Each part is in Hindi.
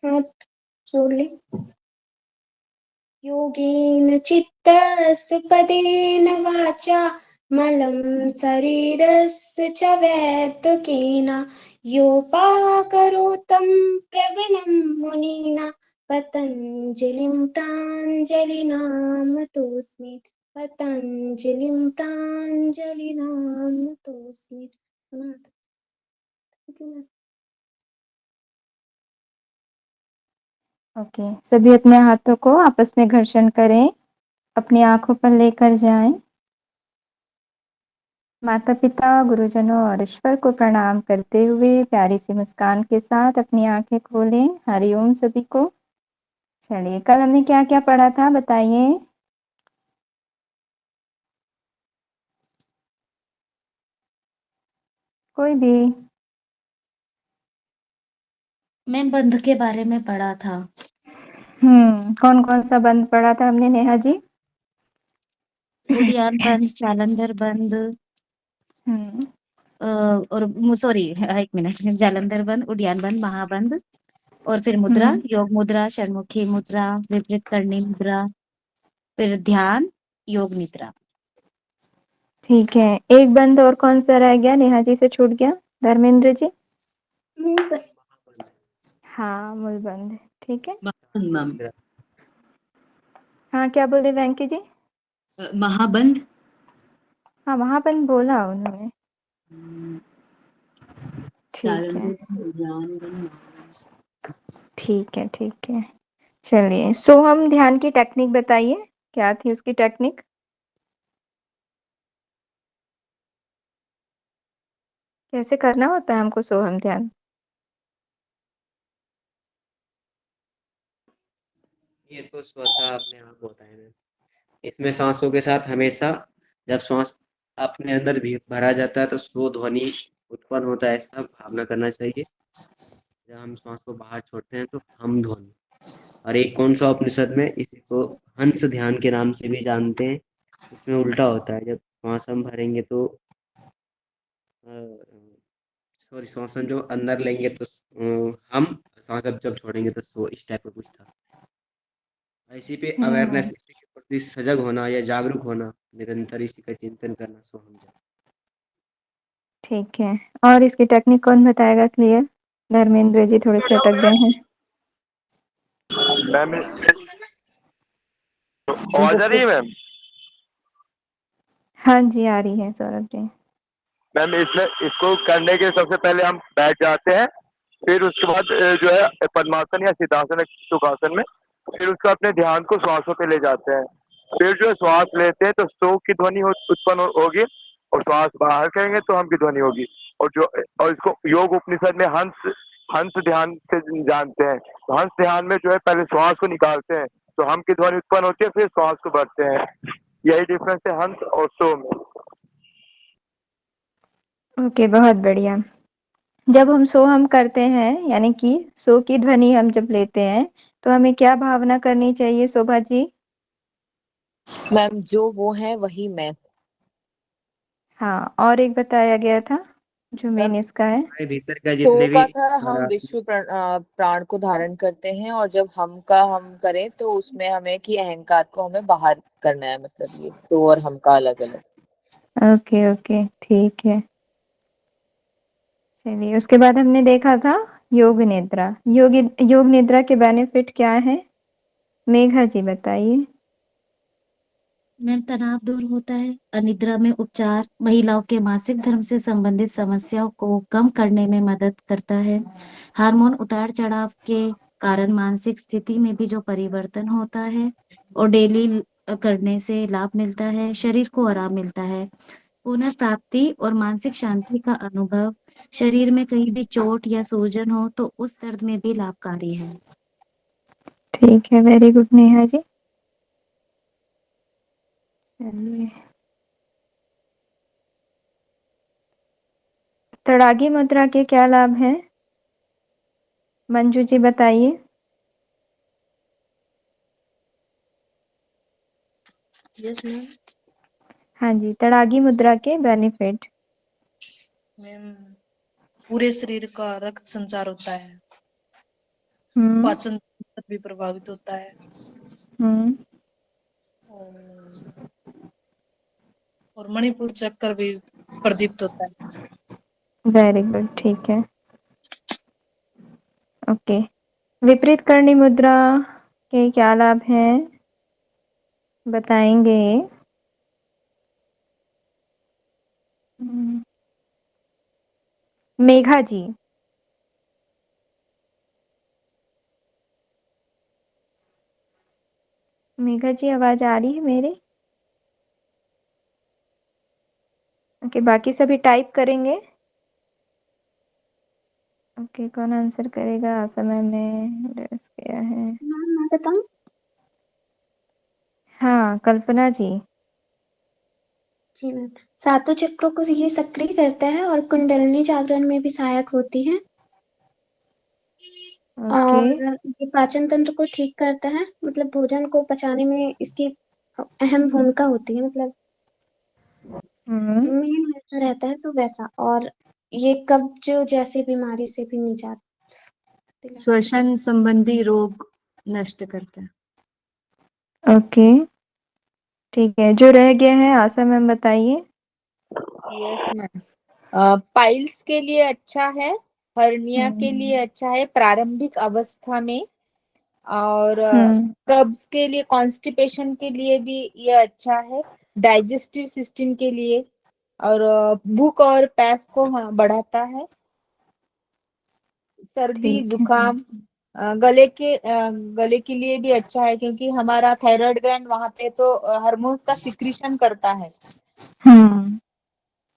हाथ जोड़ ले। योगेन चित्तस्य पदेन वाचा मलं शरीरस्य च वैद्यकेन योपाकरोतं प्रवीणं मुनिना पतञ्जलिं प्राञ्जलिनामतोऽस्मि। पतञ्जलिं प्राञ्जलिनामतोऽस्मि। ओके, सभी अपने हाथों को आपस में घर्षण करें, अपनी आंखों पर लेकर जाएं। माता पिता, गुरुजनों और ईश्वर को प्रणाम करते हुए प्यारी सी मुस्कान के साथ अपनी आंखें खोलें। हरिओम सभी को। चलिए, कल हमने क्या क्या पढ़ा था बताइए। कोई भी। मैं बंध के बारे में पढ़ा था। कौन कौन सा बंद पढ़ा था हमने नेहा जी? उड़ियान बंद, जालंधर बंद, और सॉरी, एक मिनट, जालंधर बंद, उड़ियान बंद, महाबंद, और फिर मुद्रा, योग मुद्रा, षणमुखी मुद्रा, विपरीत करणी मुद्रा, फिर ध्यान, योग निद्रा। ठीक है, एक बंद और कौन सा रह गया? नेहा जी से छूट गया। धर्मेंद्र जी? हाँ, मूल बंद। ठीक है, हाँ, क्या बोले वेंकी जी? महाबंद। हाँ, महाबंद बोला उन्होंने। ठीक है, ठीक है, ठीक है। चलिए, सोहम ध्यान की टेक्निक बताइए, क्या थी उसकी टेक्निक? कैसे करना होता है हमको सोहम ध्यान? ये तो स्वतः अपने आप होता है। इसमें सांसों के साथ हमेशा जब श्वास अपने अंदर भी भरा जाता है तो स्व ध्वनि उत्पन्न होता है, ऐसा भावना करना चाहिए। जब हम श्वास को बाहर छोड़ते हैं तो हम ध्वनि। और एक कौन सा उपनिषद में इसी को हंस ध्यान के नाम से भी जानते हैं। उसमें उल्टा होता है, जब श्वास हम भरेंगे तो सॉरी, श्वास हम जो अंदर लेंगे तो हम, श्वास जब छोड़ेंगे तो सो, इस टाइप का कुछ था। इसी पे अवेयरनेस, इसी के प्रति सजग होना या जागरूक होना, निरंतर इसी का चिंतन करना, सो हम जाए। ठीक है, और इसकी टेक्निक कौन बताएगा क्लियर? धर्मेंद्र जी थोड़े से अटक गए हैं। मैम आवाज आ रही है मैम? हाँ जी, आ रही है सौरभ जी। मैम इसमें इसको करने के सबसे पहले हम बैठ जाते हैं, फिर उसके बाद जो है पद्मासन या सिद्धासन सुखासन में, फिर उसको अपने ध्यान को श्वासों पे ले जाते हैं। फिर जो है श्वास लेते हैं तो सो की ध्वनि उत्पन्न होगी, और श्वास बाहर करेंगे तो हम की ध्वनि होगी। और इसको योग उपनिषद में हंस हंस ध्यान से जानते हैं। तो हंस ध्यान में जो है पहले श्वास को निकालते हैं तो हम की ध्वनि उत्पन्न होती है, फिर श्वास को भरते हैं। यही डिफरेंस है हंस और सो में। ओके, बहुत बढ़िया। जब हम सोहम करते हैं, यानी कि सो की ध्वनि हम जब लेते हैं, तो हमें क्या भावना करनी चाहिए शोभा जी? मैम जो वो है वही मैं। हाँ, और एक बताया गया था जो मेन इसका है। हमारे भीतर का सो जितने भी का था हम विश्व प्राण को धारण करते हैं, और जब हम का हम करें तो उसमें हमें कि अहंकार को हमें बाहर करना है, मतलब ये सो और हम का अलग अलग। ओके ओके, ठीक है। चलिए, उसके बाद हमने देखा था योग निद्रा। योग निद्रा के बेनिफिट क्या है? मेघा जी बताइए। मैम, तनाव दूर होता है, अनिद्रा में उपचार, महिलाओं के मासिक धर्म से संबंधित समस्याओं को कम करने में मदद करता है, हार्मोन उतार चढ़ाव के कारण मानसिक स्थिति में भी जो परिवर्तन होता है और डेली करने से लाभ मिलता है, शरीर को आराम मिलता है, पुनर्प्राप्ति और मानसिक शांति का अनुभव, शरीर में कहीं भी चोट या सूजन हो तो उस दर्द में भी लाभकारी है। ठीक है, वेरी गुड नेहा जी। चलिए, तड़ागी मुद्रा के क्या लाभ हैं? मंजू जी बताइए। Yes ma'am. हाँ जी, तड़ागी मुद्रा के बेनिफिट। मैम, पूरे शरीर का रक्त संचार होता है। हम्म पाचन तंत्र भी प्रभावित होता है हम्म और मणिपुर चक्कर भी प्रदीप्त होता है। वेरी गुड, ठीक है। ओके, विपरीत करणी मुद्रा के क्या लाभ हैं बताएंगे? हम्म, मेघा जी। मेघा जी, आवाज आ रही है मेरी? ओके, बाकी सभी टाइप करेंगे। ओके, कौन आंसर करेगा? समय में ड्रेस क्या है? मैम मैं बताऊं? हाँ, कल्पना जी। जी मैम, सातों चक्रों को ये सक्रिय करता है और कुंडलिनी जागरण में भी सहायक होती है। ओके। और ये पाचन तंत्र को ठीक करता है, मतलब भोजन को पचाने में इसकी अहम भूमिका होती है, मतलब हम्म मेन वैसा रहता है तो वैसा। और ये कब्ज जैसी बीमारी से भी निजात दिलाता है। श्वसन संबंधी रोग नष्ट करता है। ओके, ठीक है। जो रह गया है आशा मैम बताइए। Yes ma'am. पाइल्स के लिए अच्छा है, हर्निया के लिए अच्छा है प्रारंभिक अवस्था में, और हम्म कब्ज के लिए, कॉन्स्टिपेशन के लिए भी ये अच्छा है, डाइजेस्टिव सिस्टम के लिए, और भूख और प्यास को बढ़ाता है, सर्दी ठीक है। जुकाम, गले के लिए भी अच्छा है, क्योंकि हमारा थायराइड ग्लैंड वहां पे तो हार्मोन्स का सिक्रीशन करता है, हम्म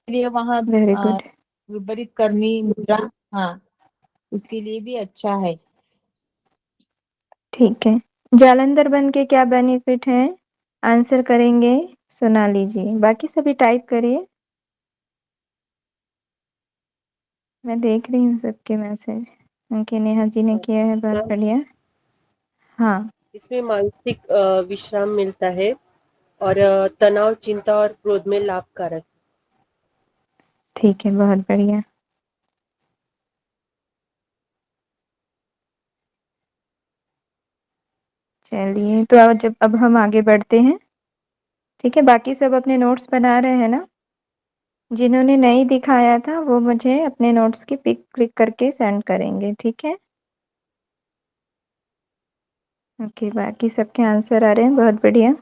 इसलिए वहां वेरी गुड, विपरीत करनी मुद्रा, हाँ, उसके लिए भी अच्छा है। ठीक है। जालंधर बन के क्या बेनिफिट है? आंसर करेंगे सोनाली जी। बाकी सभी टाइप करिए, मैं देख रही हूँ सबके मैसेज। उनके नेहा जी ने किया है, बहुत बढ़िया। हाँ, इसमें मानसिक विश्राम मिलता है और तनाव, चिंता और क्रोध में लाभकारक। ठीक है, बहुत बढ़िया। चलिए, तो अब हम आगे बढ़ते हैं। ठीक है, बाकी सब अपने नोट्स बना रहे हैं ना? जिन्होंने नहीं दिखाया था वो मुझे अपने नोट्स की पिक क्लिक करके सेंड करेंगे, ठीक है? ओके, बाकी सबके आंसर आ रहे हैं, बहुत बढ़िया।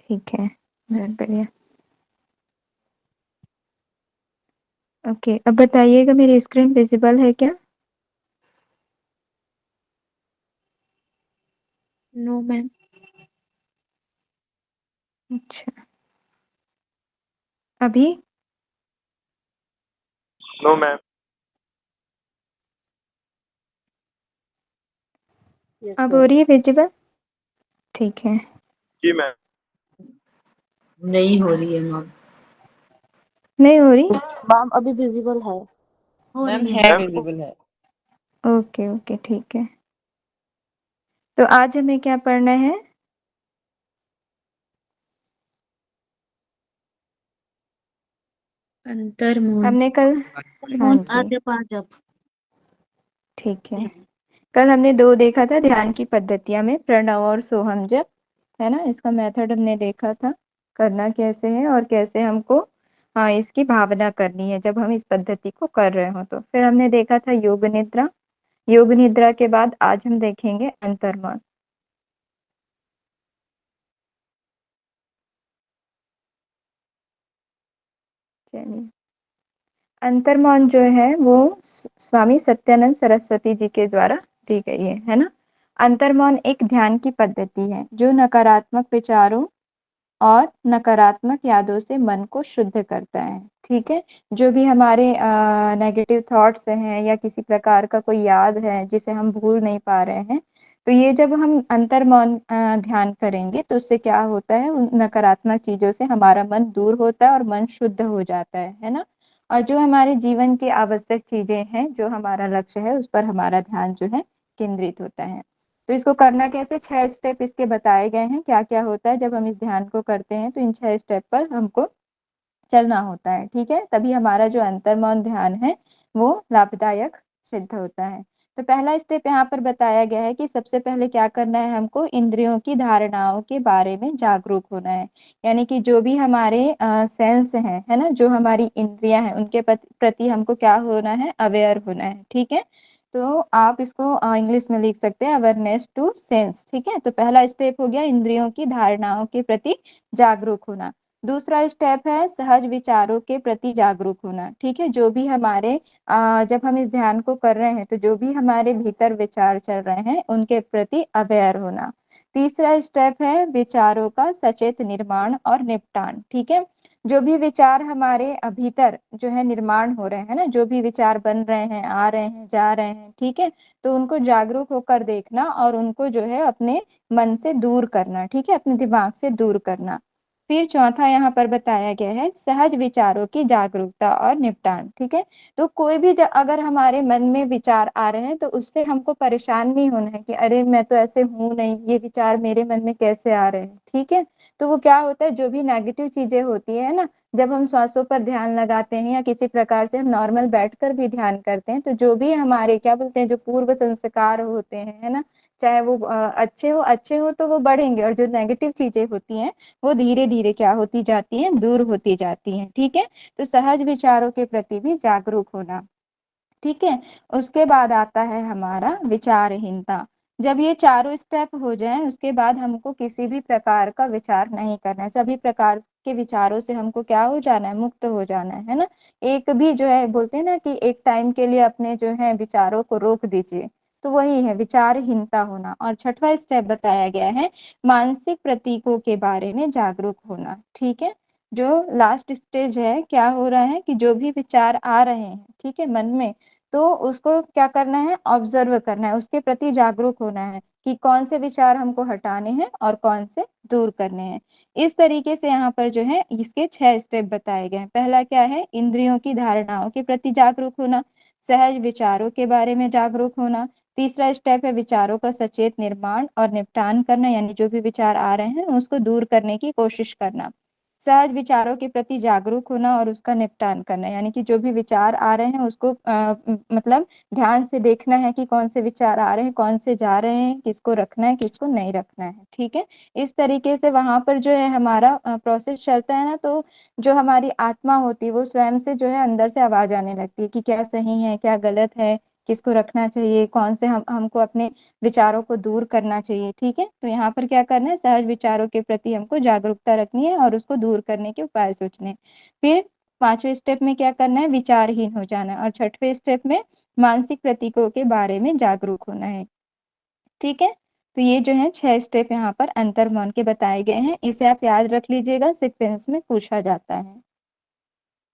ठीक है, बहुत बढ़िया। ओके, अब बताइएगा मेरी स्क्रीन विजिबल है क्या? No ma'am. अच्छा, अभी? No ma'am. यस अब हो मैम। रही है विजिबल? ठीक है। जी मैम। नहीं हो रही है मैम। नहीं हो रही? मैम अभी विजिबल है। हो मैम रही है। है, मैम विजिबल है। ओके ओके, ठीक है। तो आज हमें क्या पढ़ना है? अंतर्मौन। हमने कल, हाँ मौन जी, आजप आजप। ठीक है। कल हमने दो देखा था ध्यान की पद्धतियां में, प्रणव और सोहम जप, है ना? इसका मेथड हमने देखा था, करना कैसे है और कैसे हमको हाँ इसकी भावना करनी है जब हम इस पद्धति को कर रहे हो। तो फिर हमने देखा था योग निद्रा। योग निद्रा के बाद आज हम देखेंगे अंतर्मौन। चलिए, अंतर्मौन जो है वो स्वामी सत्यानंद सरस्वती जी के द्वारा दी गई है ना? अंतर्मौन एक ध्यान की पद्धति है जो नकारात्मक विचारों और नकारात्मक यादों से मन को शुद्ध करता है। ठीक है, जो भी हमारे नेगेटिव थॉट्स हैं या किसी प्रकार का कोई याद है जिसे हम भूल नहीं पा रहे हैं, तो ये जब हम अंतर्मौन ध्यान करेंगे तो उससे क्या होता है, उन नकारात्मक चीजों से हमारा मन दूर होता है और मन शुद्ध हो जाता है ना? और जो हमारे जीवन की आवश्यक चीजें हैं, जो हमारा लक्ष्य है, उस पर हमारा ध्यान जो है केंद्रित होता है। तो इसको करना कैसे, 6 स्टेप इसके बताए गए हैं, क्या क्या होता है जब हम इस ध्यान को करते हैं। तो इन 6 स्टेप पर हमको चलना होता है, ठीक है? तभी हमारा जो अंतर्मौन ध्यान है वो लाभदायक सिद्ध होता है। तो पहला स्टेप यहाँ पर बताया गया है कि सबसे पहले क्या करना है, हमको इंद्रियों की धारणाओं के बारे में जागरूक होना है। यानी कि जो भी हमारे सेंस हैं, है ना, जो हमारी इंद्रियां हैं, उनके प्रति हमको क्या होना है, अवेयर होना है। ठीक है, तो आप इसको इंग्लिश में लिख सकते हैं अवेयरनेस टू सेंस। ठीक है, तो पहला स्टेप हो गया इंद्रियों की धारणाओं के प्रति जागरूक होना। दूसरा स्टेप है सहज विचारों के प्रति जागरूक होना। ठीक है, जो भी हमारे जब हम इस ध्यान को कर रहे हैं तो जो भी हमारे भीतर विचार चल रहे हैं उनके प्रति अवेयर होना। तीसरा स्टेप है विचारों का सचेत निर्माण और निपटान। ठीक है, जो भी विचार हमारे भीतर जो है निर्माण हो रहे हैं ना, जो भी विचार बन रहे हैं, आ रहे हैं, जा रहे हैं, ठीक है, तो उनको जागरूक होकर देखना और उनको जो है अपने मन से दूर करना। ठीक है, अपने दिमाग से दूर करना। फिर चौथा यहाँ पर बताया गया है सहज विचारों की जागरूकता और निपटान। ठीक है, तो कोई भी अगर हमारे मन में विचार आ रहे हैं तो उससे हमको परेशान नहीं होना है कि अरे मैं तो ऐसे हूं नहीं, ये विचार मेरे मन में कैसे आ रहे हैं। ठीक है, तो वो क्या होता है, जो भी नेगेटिव चीजें होती है ना, जब हम श्वासों पर ध्यान लगाते हैं या किसी प्रकार से हम नॉर्मल बैठकर भी ध्यान करते हैं, तो जो भी हमारे क्या बोलते हैं, जो पूर्व संस्कार होते हैं, है ना, चाहे वो अच्छे हो तो वो बढ़ेंगे, और जो नेगेटिव चीजें होती हैं वो धीरे धीरे क्या होती जाती हैं, दूर होती जाती हैं। ठीक है, तो सहज विचारों के प्रति भी जागरूक होना। ठीक है, उसके बाद आता है हमारा विचारहीनता। जब ये चारों स्टेप हो जाएं उसके बाद हमको किसी भी प्रकार का विचार नहीं करना है, सभी प्रकार के विचारों से हमको क्या हो जाना है, मुक्त हो जाना है ना। एक भी जो है बोलते हैं ना कि एक टाइम के लिए अपने जो है विचारों को रोक दीजिए, तो वही है विचारहीनता होना। और छठवां स्टेप बताया गया है मानसिक प्रतीकों के बारे में जागरूक होना। ठीक है, जो लास्ट स्टेज है, क्या हो रहा है कि जो भी विचार आ रहे हैं, ठीक है, मन में, तो उसको क्या करना है, ऑब्जर्व करना है, उसके प्रति जागरूक होना है कि कौन से विचार हमको हटाने हैं और कौन से दूर करने हैं। इस तरीके से यहाँ पर जो है इसके 6 स्टेप बताए गए हैं। पहला क्या है, इंद्रियों की धारणाओं के प्रति जागरूक होना, सहज विचारों के बारे में जागरूक होना। तीसरा स्टेप है विचारों का सचेत निर्माण और निपटान करना, यानी जो भी विचार आ रहे हैं उसको दूर करने की कोशिश करना। सहज विचारों के प्रति जागरूक होना और उसका निपटान करना, यानी कि जो भी विचार आ रहे हैं उसको मतलब ध्यान से देखना है कि कौन से विचार आ रहे हैं, कौन से जा रहे हैं, किसको रखना है, किसको नहीं रखना है। ठीक है, इस तरीके से वहां पर जो है हमारा प्रोसेस चलता है ना, तो जो हमारी आत्मा होती है वो स्वयं से जो है अंदर से आवाज आने लगती है कि क्या सही है, क्या गलत है, किसको रखना चाहिए, कौन से हमको अपने विचारों को दूर करना चाहिए। ठीक है, तो यहाँ पर क्या करना है, सहज विचारों के प्रति हमको जागरूकता रखनी है और उसको दूर करने के उपाय सोचने हैं। फिर पांचवें स्टेप में क्या करना है, विचारहीन हो जाना है। और छठवें स्टेप में मानसिक प्रतीकों के बारे में जागरूक होना है। ठीक है, तो ये जो है 6 स्टेप यहाँ पर अंतर्मौन के बताए गए हैं, इसे आप याद रख लीजिएगा, सीक्वेंस में पूछा जाता है।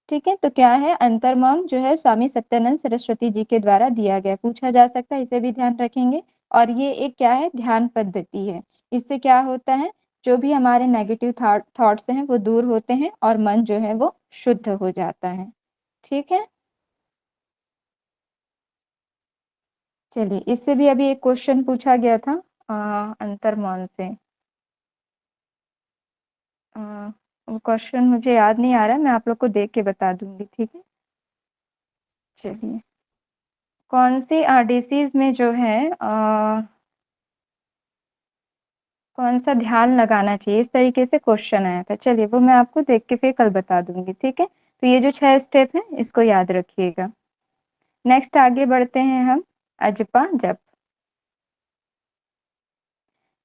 ठीक है, तो क्या है, अंतर्मौन जो है स्वामी सत्यानंद सरस्वती जी के द्वारा दिया गया, पूछा जा सकता है, इसे भी ध्यान रखेंगे। और ये एक क्या है, ध्यान पद्धति है। इससे क्या होता है, जो भी हमारे नेगेटिव थॉट्स हैं वो दूर होते हैं और मन जो है वो शुद्ध हो जाता है। ठीक है, चलिए, इससे भी अभी एक क्वेश्चन पूछा गया था अंतर्मौन से। वो क्वेश्चन मुझे याद नहीं आ रहा, मैं आप लोग को देख के बता दूंगी। ठीक है, चलिए, कौन सी डिसीज में जो है कौन सा ध्यान लगाना चाहिए, इस तरीके से क्वेश्चन आया था। चलिए, वो मैं आपको देख के फिर कल बता दूंगी। ठीक है, तो ये जो 6 स्टेप है इसको याद रखिएगा। नेक्स्ट आगे बढ़ते हैं हम, अजपा जप।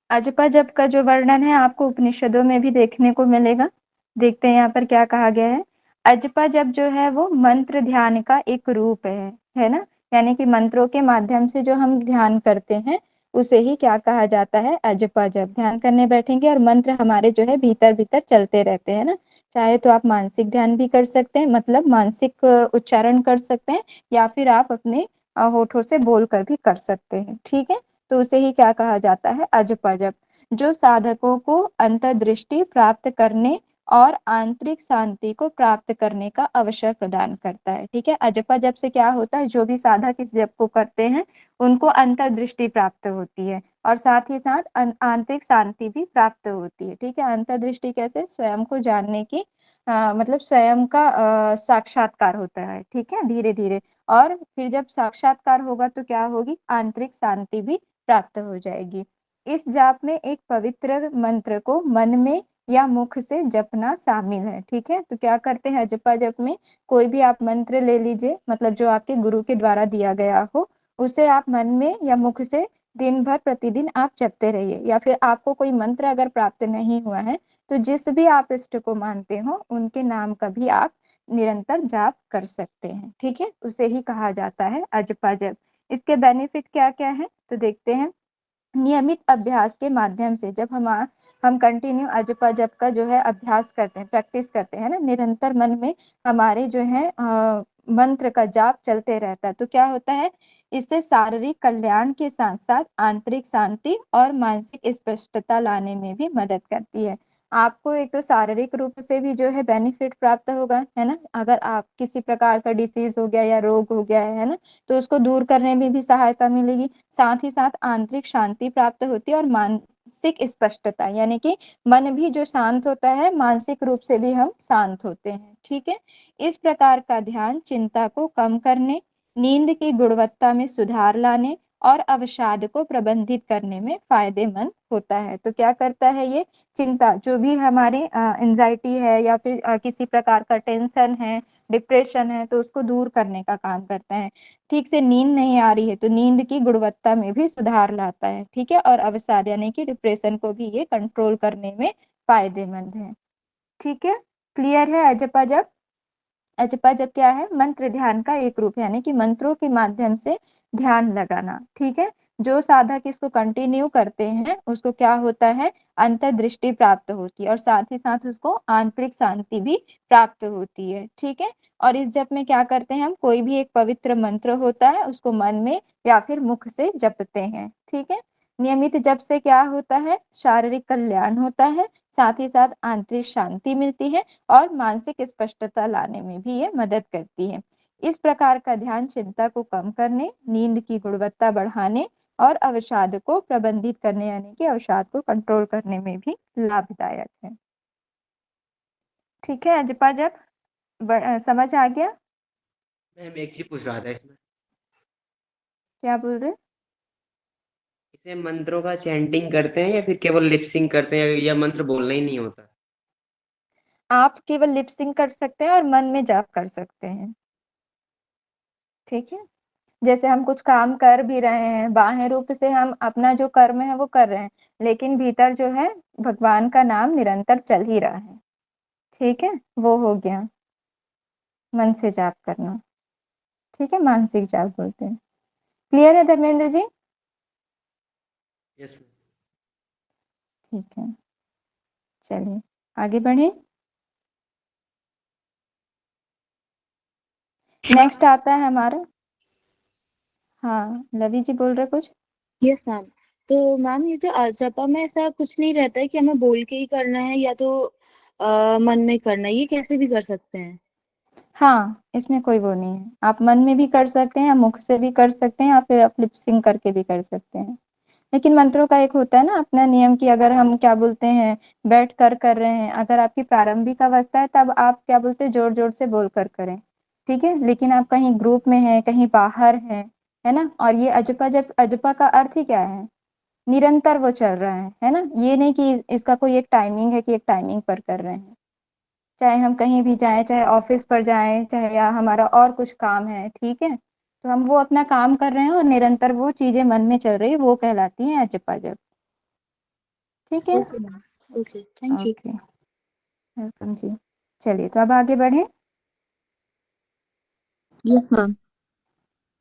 अजपा जप का जो वर्णन है आपको उपनिषदों में भी देखने को मिलेगा। देखते हैं यहाँ पर क्या कहा गया है। अजपा जप जो है वो मंत्र ध्यान का एक रूप है ना, यानी कि मंत्रों के माध्यम से जो हम ध्यान करते हैं उसे ही क्या कहा जाता है, अजपा जप। ध्यान करने बैठेंगे और मंत्र हमारे जो है भीतर भीतर चलते रहते हैं ना। चाहे तो आप मानसिक ध्यान भी कर सकते हैं, मतलब मानसिक उच्चारण कर सकते हैं, या फिर आप अपने होठों से बोल कर भी कर सकते हैं। ठीक है, तो उसे ही क्या कहा जाता है, अजपा जप, जो साधकों को अंतर्दृष्टि प्राप्त करने और आंतरिक शांति को प्राप्त करने का अवसर प्रदान करता है। ठीक है, अजपा जप से क्या होता है, जो भी साधक इस जप को करते हैं उनको अंतर्दृष्टि प्राप्त होती है और साथ ही साथ आंतरिक शांति भी प्राप्त होती है। ठीक है, अंतर्दृष्टि कैसे, स्वयं को जानने की मतलब स्वयं का साक्षात्कार होता है, ठीक है, धीरे धीरे। और फिर जब साक्षात्कार होगा तो क्या होगी, आंतरिक शांति भी प्राप्त हो जाएगी। इस जाप में एक पवित्र मंत्र को मन में या मुख से जपना शामिल है, ठीक है। तो क्या करते हैं जपा जप में, कोई भी आप मंत्र ले लीजिए, मतलब जो आपके गुरु के द्वारा दिया गया हो, उसे आप मन में या मुख से दिन भर प्रतिदिन आप जपते रहिए। या फिर आपको कोई मंत्र अगर प्राप्त नहीं हुआ है तो जिस भी आप इष्ट को मानते हो उनके नाम का भी आप निरंतर जाप कर सकते हैं, ठीक है। उसे ही कहा जाता है अजपा जप। इसके बेनिफिट क्या क्या है तो देखते हैं। नियमित अभ्यास के माध्यम से जब हम कंटिन्यू अजपा जप का जो है अभ्यास करते हैं, प्रैक्टिस करते हैं ना, निरंतर मन में हमारे जो है मंत्र का जाप चलते रहता है, तो क्या होता है, इससे शारीरिक कल्याण के साथ साथ आंतरिक शांति और मानसिक स्पष्टता लाने में भी मदद करती है। आपको एक तो शारीरिक रूप से भी जो है बेनिफिट प्राप्त होगा, है ना। अगर आप किसी प्रकार का डिसीज हो गया या रोग हो गया है ना, तो उसको दूर करने में भी सहायता मिलेगी। साथ ही साथ आंतरिक शांति प्राप्त होती है और मानसिक स्पष्टता, यानी कि मन भी जो शांत होता है, मानसिक रूप से भी हम शांत होते हैं, ठीक है। इस प्रकार का ध्यान चिंता को कम करने, नींद की गुणवत्ता में सुधार लाने और अवसाद को प्रबंधित करने में फायदेमंद होता है। तो क्या करता है ये, चिंता जो भी हमारी एंजाइटी है या फिर किसी प्रकार का टेंशन है, डिप्रेशन है, तो उसको दूर करने का काम करता है। ठीक से नींद नहीं आ रही है तो नींद की गुणवत्ता में भी सुधार लाता है, ठीक है। और अवसाद यानी कि डिप्रेशन को भी ये कंट्रोल करने में फायदेमंद है, ठीक है। क्लियर है अजपा जप। अजपा जप क्या है, मंत्र ध्यान का एक रूप है, यानी कि मंत्रों के माध्यम से ध्यान लगाना, ठीक है। जो साधक इसको कंटिन्यू करते हैं उसको क्या होता है, अंतर्दृष्टि प्राप्त होती है और साथ ही साथ उसको आंतरिक शांति भी प्राप्त होती है, ठीक है। और इस जप में क्या करते हैं, हम कोई भी एक पवित्र मंत्र होता है उसको मन में या फिर मुख से जपते हैं, ठीक है। नियमित जप से क्या होता है, शारीरिक कल्याण होता है, साथ ही साथ आंतरिक शांति मिलती है और मानसिक स्पष्टता लाने में भी ये मदद करती है। इस प्रकार का ध्यान चिंता को कम करने, नींद की गुणवत्ता बढ़ाने और अवसाद को प्रबंधित करने, यानी कि अवसाद को कंट्रोल करने में भी लाभदायक है, ठीक है। अजपा जप समझ आ गया। मैम एक चीज पूछ रहा था इसमें, क्या बोल रहे, इसे मंत्रों का चैंटिंग करते हैं या फिर केवल लिपसिंग करते हैं या मंत्र बोलना ही नहीं होता? आप केवल लिप सिंक कर सकते हैं और मन में जाप कर सकते हैं, ठीक है। जैसे हम कुछ काम कर भी रहे हैं, बाह्य रूप से हम अपना जो कर्म है वो कर रहे हैं, लेकिन भीतर जो है भगवान का नाम निरंतर चल ही रहा है, ठीक है। वो हो गया मन से जाप करना, ठीक है, मानसिक जाप बोलते हैं। क्लियर है धर्मेंद्र जी। यस। ठीक है, चलिए आगे बढ़े। नेक्स्ट आता है हमारा, हाँ लवी जी बोल रहे कुछ। Yes ma'am. तो मैम ये जो जपा में ऐसा कुछ नहीं रहता है कि हमें बोल के ही करना है या तो मन में करना है, ये कैसे भी कर सकते हैं? हाँ इसमें कोई वो नहीं है, आप मन में भी कर सकते हैं या मुख से भी कर सकते हैं या फिर आप लिप सिंक करके भी कर सकते हैं। लेकिन मंत्रों का एक होता है ना अपना नियम, कि अगर हम क्या बोलते हैं बैठ कर रहे हैं, अगर आपकी प्रारंभिक अवस्था है तब आप क्या बोलते हैं जोर जोर से बोल कर करें, ठीक है। लेकिन आप कहीं ग्रुप में हैं, कहीं बाहर हैं, है ना। और ये अजपा, जब अजपा का अर्थ ही क्या है, निरंतर वो चल रहा है ना। ये नहीं कि इसका कोई एक टाइमिंग है कि एक टाइमिंग पर कर रहे हैं। चाहे हम कहीं भी जाएं, चाहे ऑफिस पर जाएं, चाहे या हमारा और कुछ काम है, ठीक है, तो हम वो अपना काम कर रहे हैं और निरंतर वो चीजें मन में चल रही है, वो कहलाती है अजपा जप, ठीक है। Okay ma'am. Okay, thank you. Okay, welcome जी। चलिए तो अब आगे बढ़े। Yes ma'am.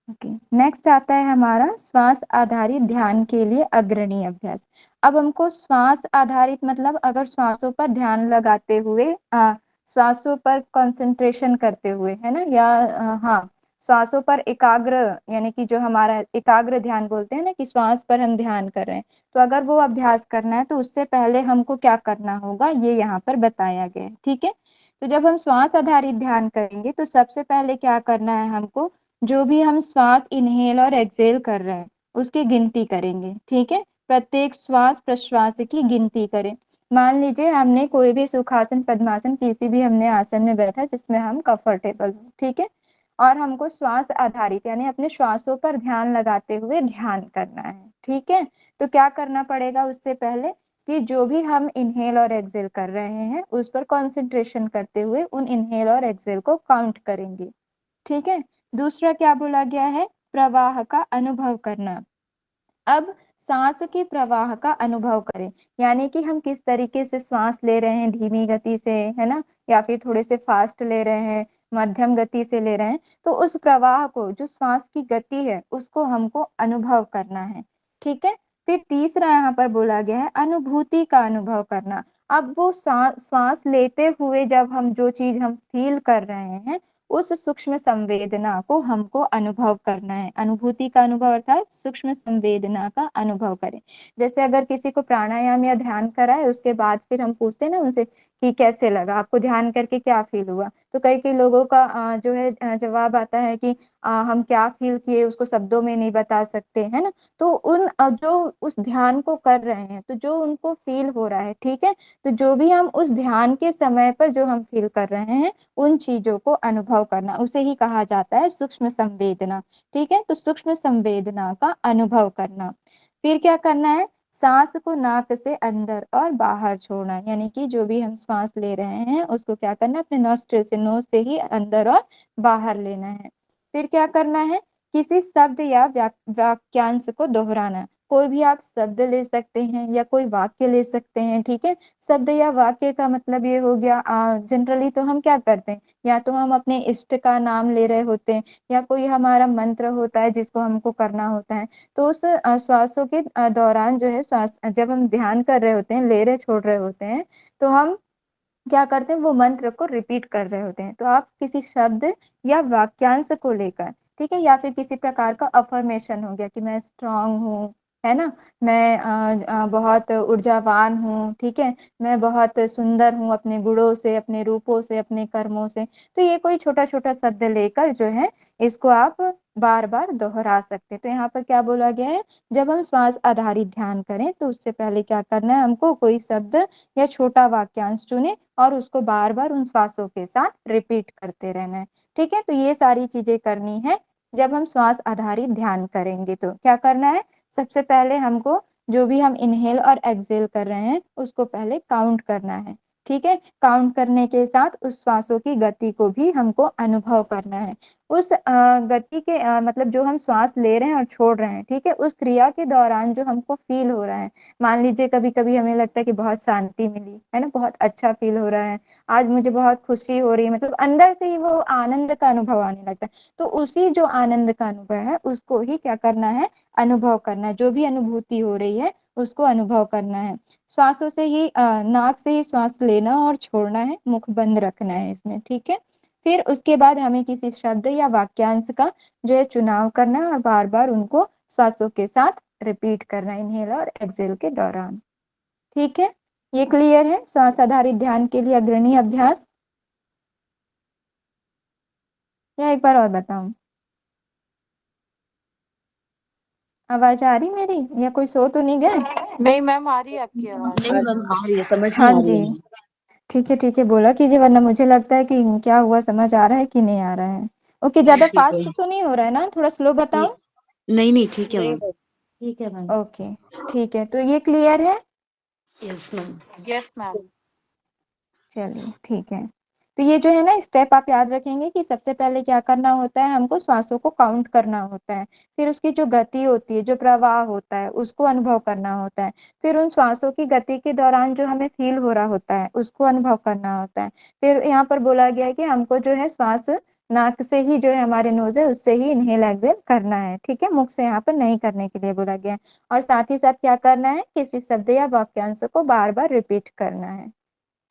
ओके, नेक्स्ट आता है हमारा श्वास आधारित ध्यान के लिए अग्रणी अभ्यास। अब हमको श्वास आधारित मतलब अगर श्वासों पर ध्यान लगाते हुए श्वासों पर कंसंट्रेशन करते हुए, है ना, या हाँ श्वासों पर एकाग्र, यानी कि जो हमारा एकाग्र ध्यान बोलते हैं ना, कि श्वास पर हम ध्यान कर रहे हैं, तो अगर वो अभ्यास करना है तो उससे पहले हमको क्या करना होगा ये यहाँ पर बताया गया है, ठीक है। तो जब हम श्वास आधारित ध्यान करेंगे तो सबसे पहले क्या करना है हमको, जो भी हम श्वास इनहेल और एक्सेल कर रहे हैं उसकी गिनती करेंगे, ठीक है। प्रत्येक श्वास प्रश्वास की गिनती करें। मान लीजिए हमने कोई भी सुखासन पद्मासन किसी भी हमने आसन में बैठा जिसमें हम कंफर्टेबल हो, ठीक है, और हमको श्वास आधारित यानी अपने श्वासों पर ध्यान लगाते हुए ध्यान करना है, ठीक है। तो क्या करना पड़ेगा उससे पहले कि जो भी हम इनहेल और एक्सेल कर रहे हैं उस पर कंसंट्रेशन करते हुए उन इनहेल और एक्सेल को काउंट करेंगे, ठीक है। दूसरा क्या बोला गया है, प्रवाह का अनुभव करना। अब सांस के प्रवाह का अनुभव करें, यानी कि हम किस तरीके से श्वास ले रहे हैं, धीमी गति से, है ना, या फिर थोड़े से फास्ट ले रहे हैं, मध्यम गति से ले रहे हैं, तो उस प्रवाह को, जो श्वास की गति है, उसको हमको अनुभव करना है, ठीक है। फिर तीसरा यहाँ पर बोला गया है अनुभूति का अनुभव करना। अब वो श्वास लेते हुए जब हम जो चीज हम फील कर रहे हैं उस सूक्ष्म संवेदना को हमको अनुभव करना है। अनुभूति का अनुभव अर्थात सूक्ष्म संवेदना का अनुभव करें। जैसे अगर किसी को प्राणायाम या ध्यान कराए उसके बाद फिर हम पूछते हैं ना उनसे कि कैसे लगा आपको, ध्यान करके क्या फील हुआ, तो कई कई लोगों का जो है जवाब आता है कि हम क्या फील किए उसको शब्दों में नहीं बता सकते, है ना। तो उन जो उस ध्यान को कर रहे हैं तो जो उनको फील हो रहा है, ठीक है, तो जो भी हम उस ध्यान के समय पर जो हम फील कर रहे हैं उन चीजों को अनुभव करना, उसे ही कहा जाता है सूक्ष्म संवेदना, ठीक है। तो सूक्ष्म संवेदना का अनुभव करना। फिर क्या करना है, सांस को नाक से अंदर और बाहर छोड़ना, यानी कि जो भी हम श्वास ले रहे हैं उसको क्या करना है, अपने नोस्ट्रिल से, नोज से ही अंदर और बाहर लेना है। फिर क्या करना है, किसी शब्द या वाक्यांश को दोहराना। कोई भी आप शब्द ले सकते हैं या कोई वाक्य ले सकते हैं, ठीक है। शब्द या वाक्य का मतलब ये हो गया, जनरली तो हम क्या करते हैं, या तो हम अपने इष्ट का नाम ले रहे होते हैं या कोई हमारा मंत्र होता है जिसको हमको करना होता है। तो उस श्वासों के दौरान जो है, श्वास जब हम ध्यान कर रहे होते हैं, ले रहे छोड़ रहे होते हैं, तो हम क्या करते हैं, वो मंत्र को रिपीट कर रहे होते हैं। तो आप किसी शब्द या वाक्यांश को लेकर, ठीक है, या फिर किसी प्रकार का अफर्मेशन हो गया कि मैं स्ट्रांग हूँ, है ना, मैं बहुत ऊर्जावान हूँ, ठीक है, मैं बहुत सुंदर हूँ अपने गुणों से, अपने रूपों से, अपने कर्मों से। तो ये कोई छोटा छोटा शब्द लेकर जो है इसको आप बार बार दोहरा सकते हैं। तो यहाँ पर क्या बोला गया है, जब हम श्वास आधारित ध्यान करें तो उससे पहले क्या करना है, हमको कोई शब्द या छोटा वाक्यांश चुने और उसको बार बार उन श्वासों के साथ रिपीट करते रहना है, ठीक है। तो ये सारी चीजें करनी है जब हम श्वास आधारित ध्यान करेंगे। तो क्या करना है, सबसे पहले हमको जो भी हम इनहेल और एक्सेल कर रहे हैं उसको पहले काउंट करना है, ठीक है। काउंट करने के साथ उस श्वासों की गति को भी हमको अनुभव करना है। उस गति के मतलब जो हम श्वास ले रहे हैं और छोड़ रहे हैं, ठीक है, उस क्रिया के दौरान जो हमको फील हो रहा है, मान लीजिए कभी कभी हमें लगता है कि बहुत शांति मिली, है ना, बहुत अच्छा फील हो रहा है, आज मुझे बहुत खुशी हो रही है, मतलब अंदर से ही वो आनंद का अनुभव आने लगता है। तो उसी जो आनंद का अनुभव है उसको ही क्या करना है, अनुभव करना है। जो भी अनुभूति हो रही है उसको अनुभव करना है। श्वासों से ही नाक से ही श्वास लेना और छोड़ना है, मुख बंद रखना है इसमें, ठीक है। फिर उसके बाद हमें किसी शब्द या वाक्यांश का जो है चुनाव करना है और बार बार उनको श्वासों के साथ रिपीट करना, इनहेल और एक्सेल के दौरान, ठीक है। ये क्लियर है श्वास आधारित ध्यान के लिए अग्रणी अभ्यास, या एक बार और बताऊं, आवाज आ रही मेरी, या कोई सो तो नहीं गए? नहीं मैम, आ रही है आपकी आवाज। नहीं मैम, आ रही है, समझ में हाँ आ जी, रही है। ठीक है, बोला कीजिए, वरना मुझे लगता है कि क्या हुआ, समझ आ रहा है कि नहीं आ रहा है। ओके, ज्यादा ठीक है। फास्ट तो नहीं हो रहा है ना, थोड़ा स्लो बताऊं? नहीं नहीं, ठीक है नहीं मैम। मैम। ठीक है मैम। ओके, ठीक है, तो ये क्लियर है? Yes ma'am. Yes ma'am. चलिए ठीक है। तो ये जो है ना स्टेप आप याद रखेंगे कि सबसे पहले क्या करना होता है, हमको श्वासों को काउंट करना होता है, फिर उसकी जो गति होती है, जो प्रवाह होता है उसको अनुभव करना होता है, फिर उन श्वासों की गति के दौरान जो हमें फील हो रहा होता है उसको अनुभव करना होता है। फिर यहाँ पर बोला गया है कि हमको जो है श्वास नाक से ही, जो है हमारे नोज है उससे ही इनहेल एक्सेल करना है, ठीक है, मुख से यहाँ पर नहीं करने के लिए बोला गया है। और साथ ही साथ क्या करना है, किसी शब्द या वाक्यांश को बार बार रिपीट करना है,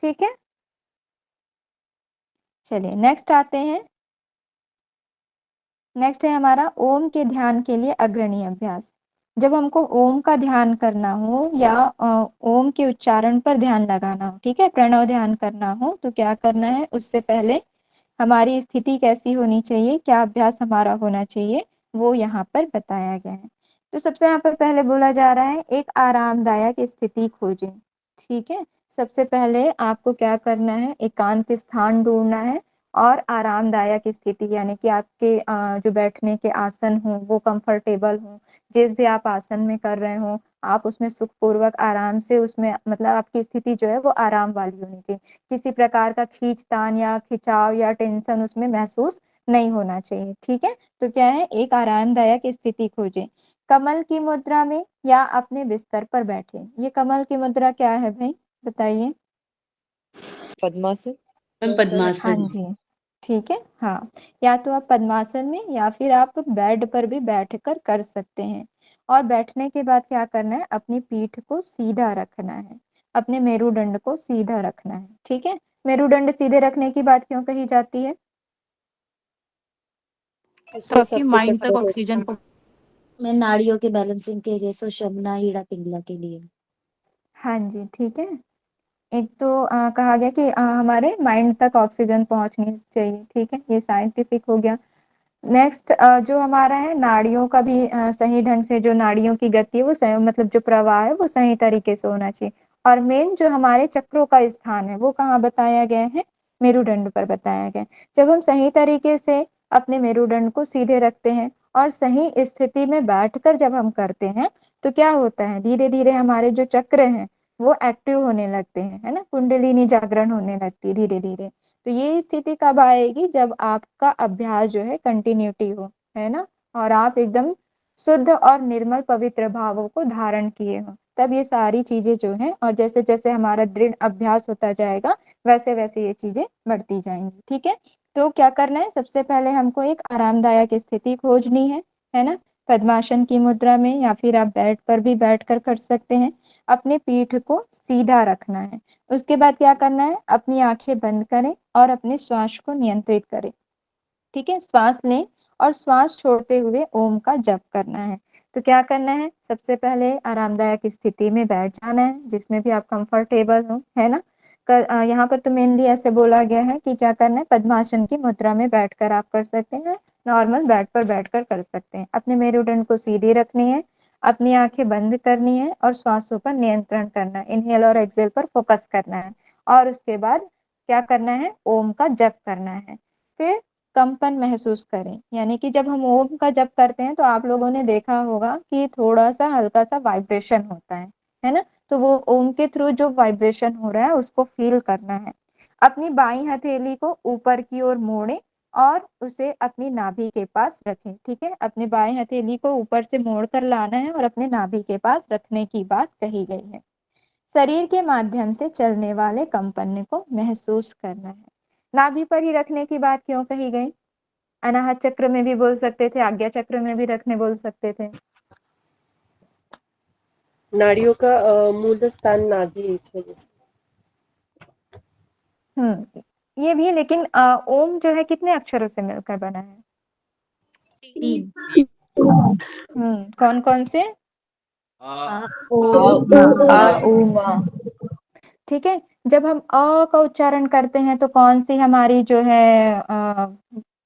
ठीक है। चलिए नेक्स्ट आते हैं। नेक्स्ट है हमारा ओम के ध्यान के लिए अग्रणी अभ्यास। जब हमको ओम का ध्यान करना हो या ओम के उच्चारण पर ध्यान लगाना हो, ठीक है, प्रणव ध्यान करना हो, तो क्या करना है, उससे पहले हमारी स्थिति कैसी होनी चाहिए, क्या अभ्यास हमारा होना चाहिए, वो यहाँ पर बताया गया है। तो सबसे यहाँ पर पहले बोला जा रहा है एक आरामदायक स्थिति खोजें, ठीक है। सबसे पहले आपको क्या करना है, एकांत स्थान ढूंढना है और आरामदायक स्थिति, यानी कि आपके जो बैठने के आसन हो वो कंफर्टेबल हो। जिस भी आप आसन में कर रहे हो आप उसमें सुखपूर्वक आराम से, उसमें मतलब आपकी स्थिति जो है वो आराम वाली होनी चाहिए। किसी प्रकार का खींचतान या खिंचाव या टेंशन उसमें महसूस नहीं होना चाहिए। ठीक है, तो क्या है, एक आरामदायक स्थिति खोजें। कमल की मुद्रा में या अपने बिस्तर पर बैठे। ये कमल की मुद्रा क्या है भाई, बताइए। पद्मासन। मैम हाँ पद्मासन। जी, ठीक है। हाँ, या तो आप पद्मासन में या फिर आप बेड पर भी बैठकर कर सकते हैं। और बैठने के बाद क्या करना है, अपनी पीठ को सीधा रखना है, अपने मेरुदंड को सीधा रखना है। ठीक है, मेरुदंड सीधे रखने की बात क्यों कही जाती है? इसमें ताकि सप्त माइंड तक चक्र ऑक्सीजन को। मैं नाड़ियों के बैलेंसिंग के लिए, सुषुम्ना, ईड़ा, पिंगला के लिए। हाँ जी, ठीक है। एक तो कहा गया कि हमारे माइंड तक ऑक्सीजन पहुंचनी चाहिए। ठीक है, ये साइंटिफिक हो गया। नेक्स्ट जो हमारा है, नाड़ियों का भी सही ढंग से, जो नाड़ियों की गति है वो सही, मतलब जो प्रवाह है वो सही तरीके से होना चाहिए। और मेन जो हमारे चक्रों का स्थान है वो कहाँ बताया गया है, मेरुदंड पर बताया गया है। जब हम सही तरीके से अपने मेरुदंड को सीधे रखते हैं और सही स्थिति में बैठकर जब हम करते हैं तो क्या होता है, धीरे धीरे हमारे जो चक्र हैं वो एक्टिव होने लगते हैं, है ना, कुंडलिनी जागरण होने लगती है धीरे धीरे। तो ये स्थिति कब आएगी, जब आपका अभ्यास जो है कंटिन्यूटी हो, है ना, और आप एकदम शुद्ध और निर्मल पवित्र भावों को धारण किए हो, तब ये सारी चीजें जो है, और जैसे जैसे हमारा दृढ़ अभ्यास होता जाएगा वैसे वैसे ये चीजें बढ़ती जाएंगी। ठीक है, तो क्या करना है, सबसे पहले हमको एक आरामदायक स्थिति खोजनी है ना, पद्मासन की मुद्रा में या फिर आप बेड पर भी बैठकर कर सकते हैं। अपने पीठ को सीधा रखना है। उसके बाद क्या करना है, अपनी आंखें बंद करें और अपने श्वास को नियंत्रित करें। ठीक है, श्वास लें और श्वास छोड़ते हुए ओम का जप करना है। तो क्या करना है, सबसे पहले आरामदायक स्थिति में बैठ जाना है जिसमें भी आप कंफर्टेबल हो, है ना। यहाँ पर तो मेनली ऐसे बोला गया है कि क्या करना है, पद्मासन की मुद्रा में बैठकर आप कर सकते हैं, नॉर्मल बेड पर बैठकर कर सकते हैं। अपने मेरुदंड को सीधी रखनी है, अपनी आंखें बंद करनी है और श्वासों पर नियंत्रण करना है, इनहेल और एक्सेल पर फोकस करना है। और उसके बाद क्या करना है, ओम का जप करना है। फिर कंपन महसूस करें, यानी कि जब हम ओम का जप करते हैं तो आप लोगों ने देखा होगा कि थोड़ा सा हल्का सा वाइब्रेशन होता है ना। तो वो ओम के थ्रू जो वाइब्रेशन हो रहा है उसको फील करना है। अपनी बाईं हथेली को ऊपर की ओर मोड़ें और उसे अपनी नाभि के पास रखें। ठीक है, अपनी बाईं हथेली को ऊपर से मोड़ कर लाना है और अपने नाभि के पास रखने की बात कही गई है। शरीर के माध्यम से चलने वाले कंपन को महसूस करना है। नाभि पर ही रखने की बात क्यों कही गई, अनाहत चक्र में भी बोल सकते थे, आज्ञा चक्र में भी रखने बोल सकते थे। नाड़ियों का मूल स्थान नाभि है, इस वजह से। ये भी, लेकिन ओम जो है कितने अक्षरों से मिलकर बना है? 3। कौन कौन से? आ, आ, ओ, आ, उ, मा। ठीक है, जब हम अ का उच्चारण करते हैं तो कौन सी हमारी जो है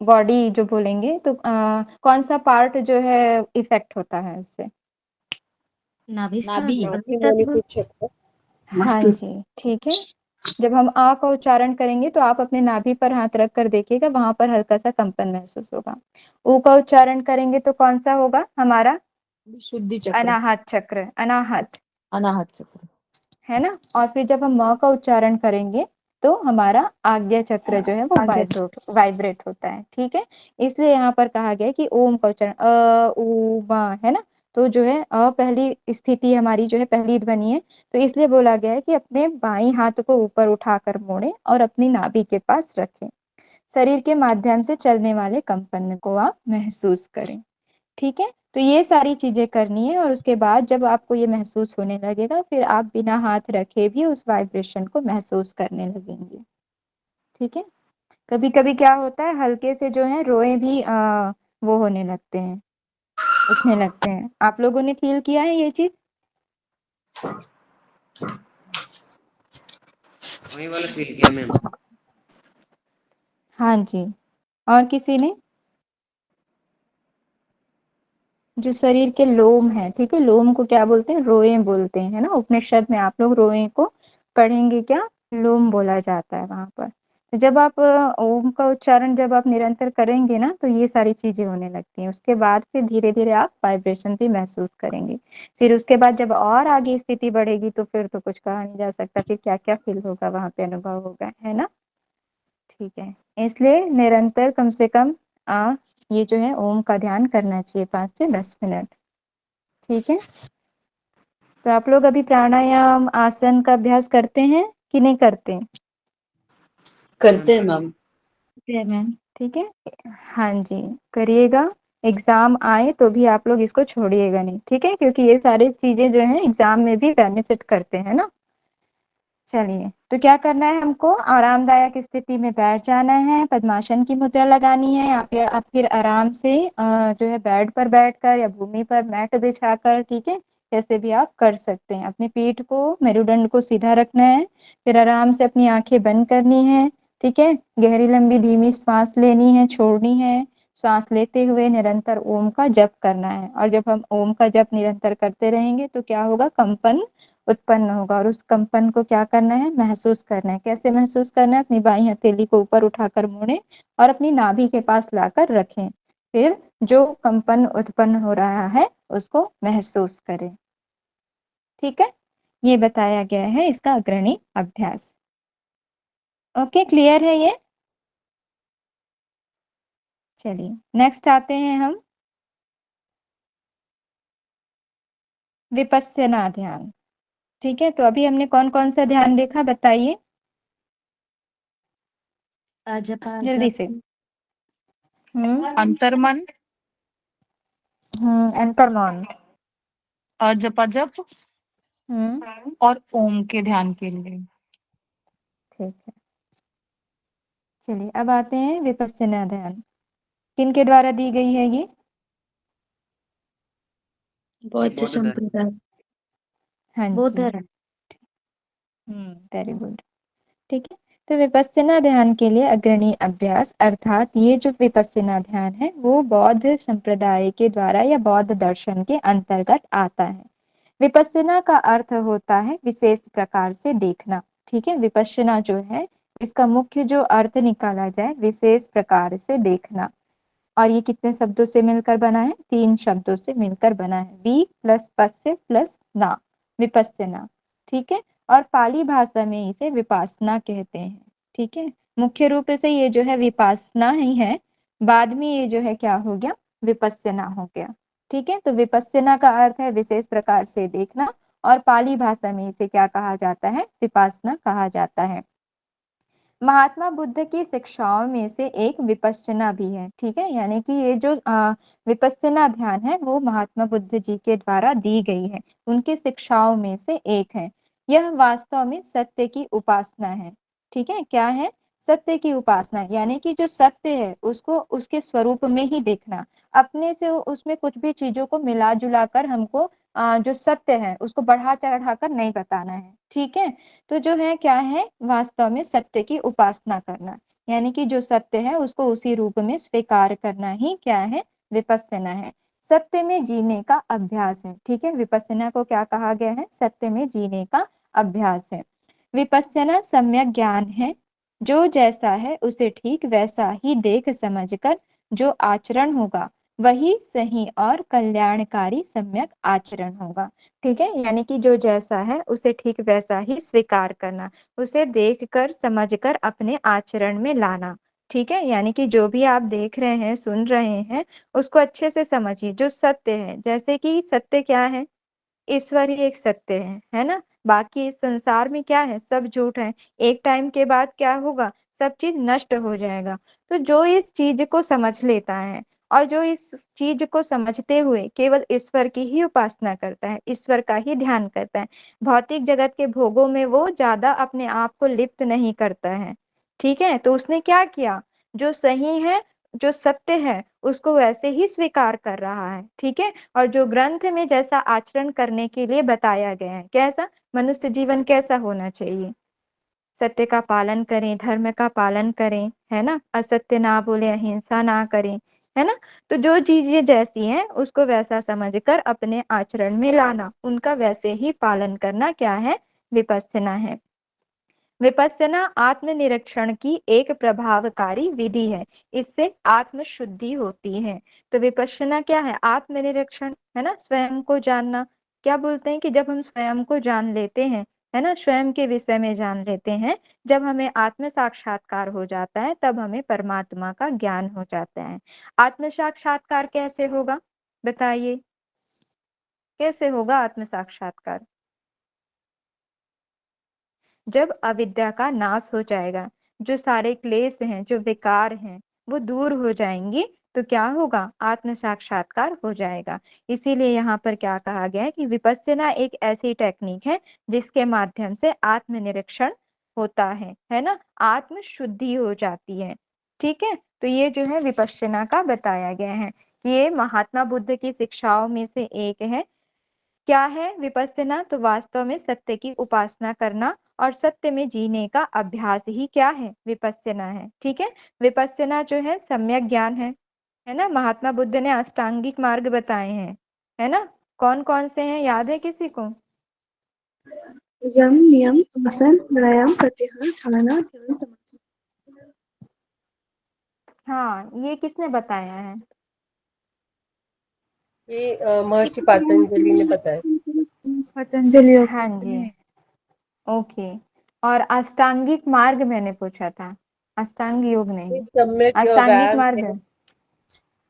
बॉडी जो बोलेंगे तो कौन सा पार्ट जो है इफेक्ट होता है उससे? नाभिस्थान, नाभि। नाभि तत्व। मणिपुर चक्र। हाँ जी, ठीक है। जब हम आ का उच्चारण करेंगे तो आप अपने नाभि पर हाथ रख कर देखिएगा, वहां पर हल्का सा कंपन महसूस होगा। ऊ का उच्चारण करेंगे तो कौन सा होगा हमारा? शुद्धि चक्र। अनाहत चक्र, अनाहत, अनाहत चक्र। है ना। और फिर जब हम म का उच्चारण करेंगे तो हमारा आज्ञा चक्र जो है वो वाइब्रेट होता है। ठीक है, इसलिए यहाँ पर कहा गया है कि ओम का उच्चारण अ उ म, है ना। तो जो है पहली स्थिति हमारी जो है पहली ध्वनि है, तो इसलिए बोला गया है कि अपने बाईं हाथ को ऊपर उठाकर मोड़ें और अपनी नाभि के पास रखें। शरीर के माध्यम से चलने वाले कंपन को आप महसूस करें। ठीक है, तो ये सारी चीजें करनी है और उसके बाद जब आपको ये महसूस होने लगेगा फिर आप बिना हाथ रखे भी उस वाइब्रेशन को महसूस करने लगेंगे। ठीक है, कभी कभी क्या होता है, हल्के से जो है रोए भी वो होने लगते हैं, उठने लगते हैं। आप लोगों ने फील किया है ये चीज? वही वाला फील किया मैम। हाँ जी, और किसी ने? जो शरीर के लोम है, ठीक है, लोम को क्या बोलते हैं, रोए बोलते हैं, है ना। उपनिषद में आप लोग रोए को पढ़ेंगे क्या, लोम बोला जाता है वहां पर। तो जब आप ओम का उच्चारण जब आप निरंतर करेंगे ना, तो ये सारी चीजें होने लगती हैं। उसके बाद फिर धीरे धीरे आप वाइब्रेशन भी महसूस करेंगे। फिर उसके बाद जब और आगे स्थिति बढ़ेगी तो फिर तो कुछ कहा नहीं जा सकता कि क्या क्या फील होगा, वहां पे अनुभव होगा, है ना। ठीक है, इसलिए निरंतर कम से कम ये जो है ओम का ध्यान करना चाहिए 5 से 10 मिनट। ठीक है, तो आप लोग अभी प्राणायाम आसन का अभ्यास करते हैं कि नहीं करते? करते हैं मैम। मैम। ठीक है, हाँ जी, करिएगा। एग्जाम आए तो भी आप लोग इसको छोड़िएगा नहीं, ठीक है, क्योंकि ये सारी चीजें जो है एग्जाम में भी बेनिफिट करते हैं ना। चलिए, तो क्या करना है हमको, आरामदायक स्थिति में बैठ जाना है, पद्मासन की मुद्रा लगानी है। आप फिर आराम से जो है बेड पर बैठकर या भूमि पर मैट बिछाकर, ठीक है, कैसे भी आप कर सकते हैं। अपनी पीठ को, मेरुदंड को सीधा रखना है। फिर आराम से अपनी आंखें बंद करनी है, ठीक है। गहरी लंबी धीमी श्वास लेनी है, छोड़नी है। श्वास लेते हुए निरंतर ओम का जप करना है। और जब हम ओम का जप निरंतर करते रहेंगे तो क्या होगा, कंपन उत्पन्न होगा। और उस कंपन को क्या करना है, महसूस करना है। कैसे महसूस करना है, अपनी बाई हथेली को ऊपर उठाकर मोड़ें और अपनी नाभि के पास लाकर रखें। फिर जो कंपन उत्पन्न हो रहा है उसको महसूस करें। ठीक है, ये बताया गया है इसका अग्रणी अभ्यास। ओके, क्लियर है ये? चलिए नेक्स्ट आते हैं हम, विपस्सना ध्यान। ठीक है, तो अभी हमने कौन कौन सा ध्यान देखा, बताइए जपा जल्दी से। अंतर्मन, अंतर्मन। जपा जप हम्म, और ओम के ध्यान के लिए। ठीक है, चलिए अब आते हैं विपस्सना ध्यान। किनके द्वारा दी गई है ये? बौद्ध बौद्ध धर्म। संप्रदाय। हाँ बौद्ध जी, धर्म। Very good. ठीक है, तो विपस्सना ध्यान के लिए अग्रणी अभ्यास, अर्थात ये जो विपस्सना ध्यान है वो बौद्ध संप्रदाय के द्वारा या बौद्ध दर्शन के अंतर्गत आता है। विपस्सना का अर्थ होता है विशेष प्रकार से देखना। ठीक है, विपस्सना जो है इसका मुख्य जो अर्थ निकाला जाए, विशेष प्रकार से देखना। और ये कितने शब्दों से मिलकर बना है, 3 शब्दों से मिलकर बना है, वि प्लस पस्य प्लस ना, विपस्सना। ठीक है, और पाली भाषा में इसे विपासना कहते हैं। ठीक है, मुख्य रूप से ये जो है विपासना ही है, बाद में ये जो है क्या हो गया, विपस्सना हो गया। ठीक है, तो विपस्सना का अर्थ है विशेष प्रकार से देखना, और पाली भाषा में इसे क्या कहा जाता है, विपासना कहा जाता है। महात्मा बुद्ध की शिक्षाओं में से एक विपश्यना भी है। ठीक है, यानी कि ये जो विपश्यना ध्यान है वो महात्मा बुद्ध जी के द्वारा दी गई है, उनकी शिक्षाओं में से एक है। यह वास्तव में सत्य की उपासना है। ठीक है, क्या है, सत्य की उपासना, यानी कि जो सत्य है उसको उसके स्वरूप में ही देखना, अपने से उसमें कुछ भी चीजों को मिला जुला कर हमको जो सत्य है उसको बढ़ा चढ़ा कर नहीं बताना है। ठीक है, तो जो है क्या है, वास्तव में सत्य की उपासना करना, यानी कि जो सत्य है उसको उसी रूप में स्वीकार करना ही क्या है, विपस्सना है। सत्य में जीने का अभ्यास है। ठीक है, विपस्सना को क्या कहा गया है, सत्य में जीने का अभ्यास है। विपस्सना सम्यक ज्ञान है, जो जैसा है उसे ठीक वैसा ही देख समझकर जो आचरण होगा वही सही और कल्याणकारी सम्यक आचरण होगा। ठीक है, यानी कि जो जैसा है उसे ठीक वैसा ही स्वीकार करना, उसे देखकर समझकर अपने आचरण में लाना। ठीक है, यानी कि जो भी आप देख रहे हैं सुन रहे हैं उसको अच्छे से समझिए, जो सत्य है, जैसे कि सत्य क्या है, ईश्वर ही एक सत्य है ना। बाकी इस संसार में क्या है, सब झूठ है। एक टाइम के बाद क्या होगा, सब चीज नष्ट हो जाएगा। तो जो इस चीज को समझ लेता है और जो इस चीज को समझते हुए केवल ईश्वर की ही उपासना करता है, ईश्वर का ही ध्यान करता है, भौतिक जगत के भोगों में वो ज्यादा अपने आप को लिप्त नहीं करता है। ठीक है, तो उसने क्या किया, जो सही है, जो सत्य है उसको वैसे ही स्वीकार कर रहा है। ठीक है, और जो ग्रंथ में जैसा आचरण करने के लिए बताया गया है, कैसा मनुष्य जीवन कैसा होना चाहिए, सत्य का पालन करें, धर्म का पालन करें, है ना, असत्य ना बोले, अहिंसा ना करें, है ना। तो जो चीजें जैसी हैं उसको वैसा समझकर अपने आचरण में लाना, उनका वैसे ही पालन करना क्या है, विपස්සना है। विपस्सना आत्मनिरीक्षण की एक प्रभावकारी विधि है, इससे आत्मशुद्धि होती है। तो विपस्सना क्या है? आत्मनिरीक्षण, है ना, स्वयं को जानना। क्या बोलते हैं कि जब हम स्वयं को जान लेते हैं, है ना, स्वयं के विषय में जान लेते हैं, जब हमें आत्म साक्षात्कार हो जाता है, तब हमें परमात्मा का ज्ञान हो जाता है। आत्म साक्षात्कार कैसे होगा, बताइए, कैसे होगा आत्म साक्षात्कार? जब अविद्या का नाश हो जाएगा, जो सारे क्लेश हैं, जो विकार हैं, वो दूर हो जाएंगे, तो क्या होगा? आत्म साक्षात्कार हो जाएगा। इसीलिए यहाँ पर क्या कहा गया है कि विपस्सना एक ऐसी टेक्निक है जिसके माध्यम से आत्मनिरीक्षण होता है ना, आत्म शुद्धि हो जाती है। ठीक है, तो ये जो है विपस्सना का बताया गया है। ये महात्मा बुद्ध की शिक्षाओं में से एक है। क्या है विपस्सना? तो वास्तव में सत्य की उपासना करना और सत्य में जीने का अभ्यास ही क्या है? विपस्सना है। ठीक है, विपस्सना जो है सम्यक ज्ञान है ना। महात्मा बुद्ध ने अष्टांगिक मार्ग बताए हैं, है ना। कौन कौन से हैं, याद है किसी को? यम, नियम, आसन, प्राणायाम, प्रत्याहार, धारणा, ध्यान, समाधि। हाँ, ये किसने बताया है? ये महर्षि पतंजलि ने बताया। पतंजलि। हाँ जी, ओके। और अष्टांगिक मार्ग मैंने पूछा था, अष्टांग योग नहीं, सम्यक अष्टांगिक व्यायाम मार्ग। है,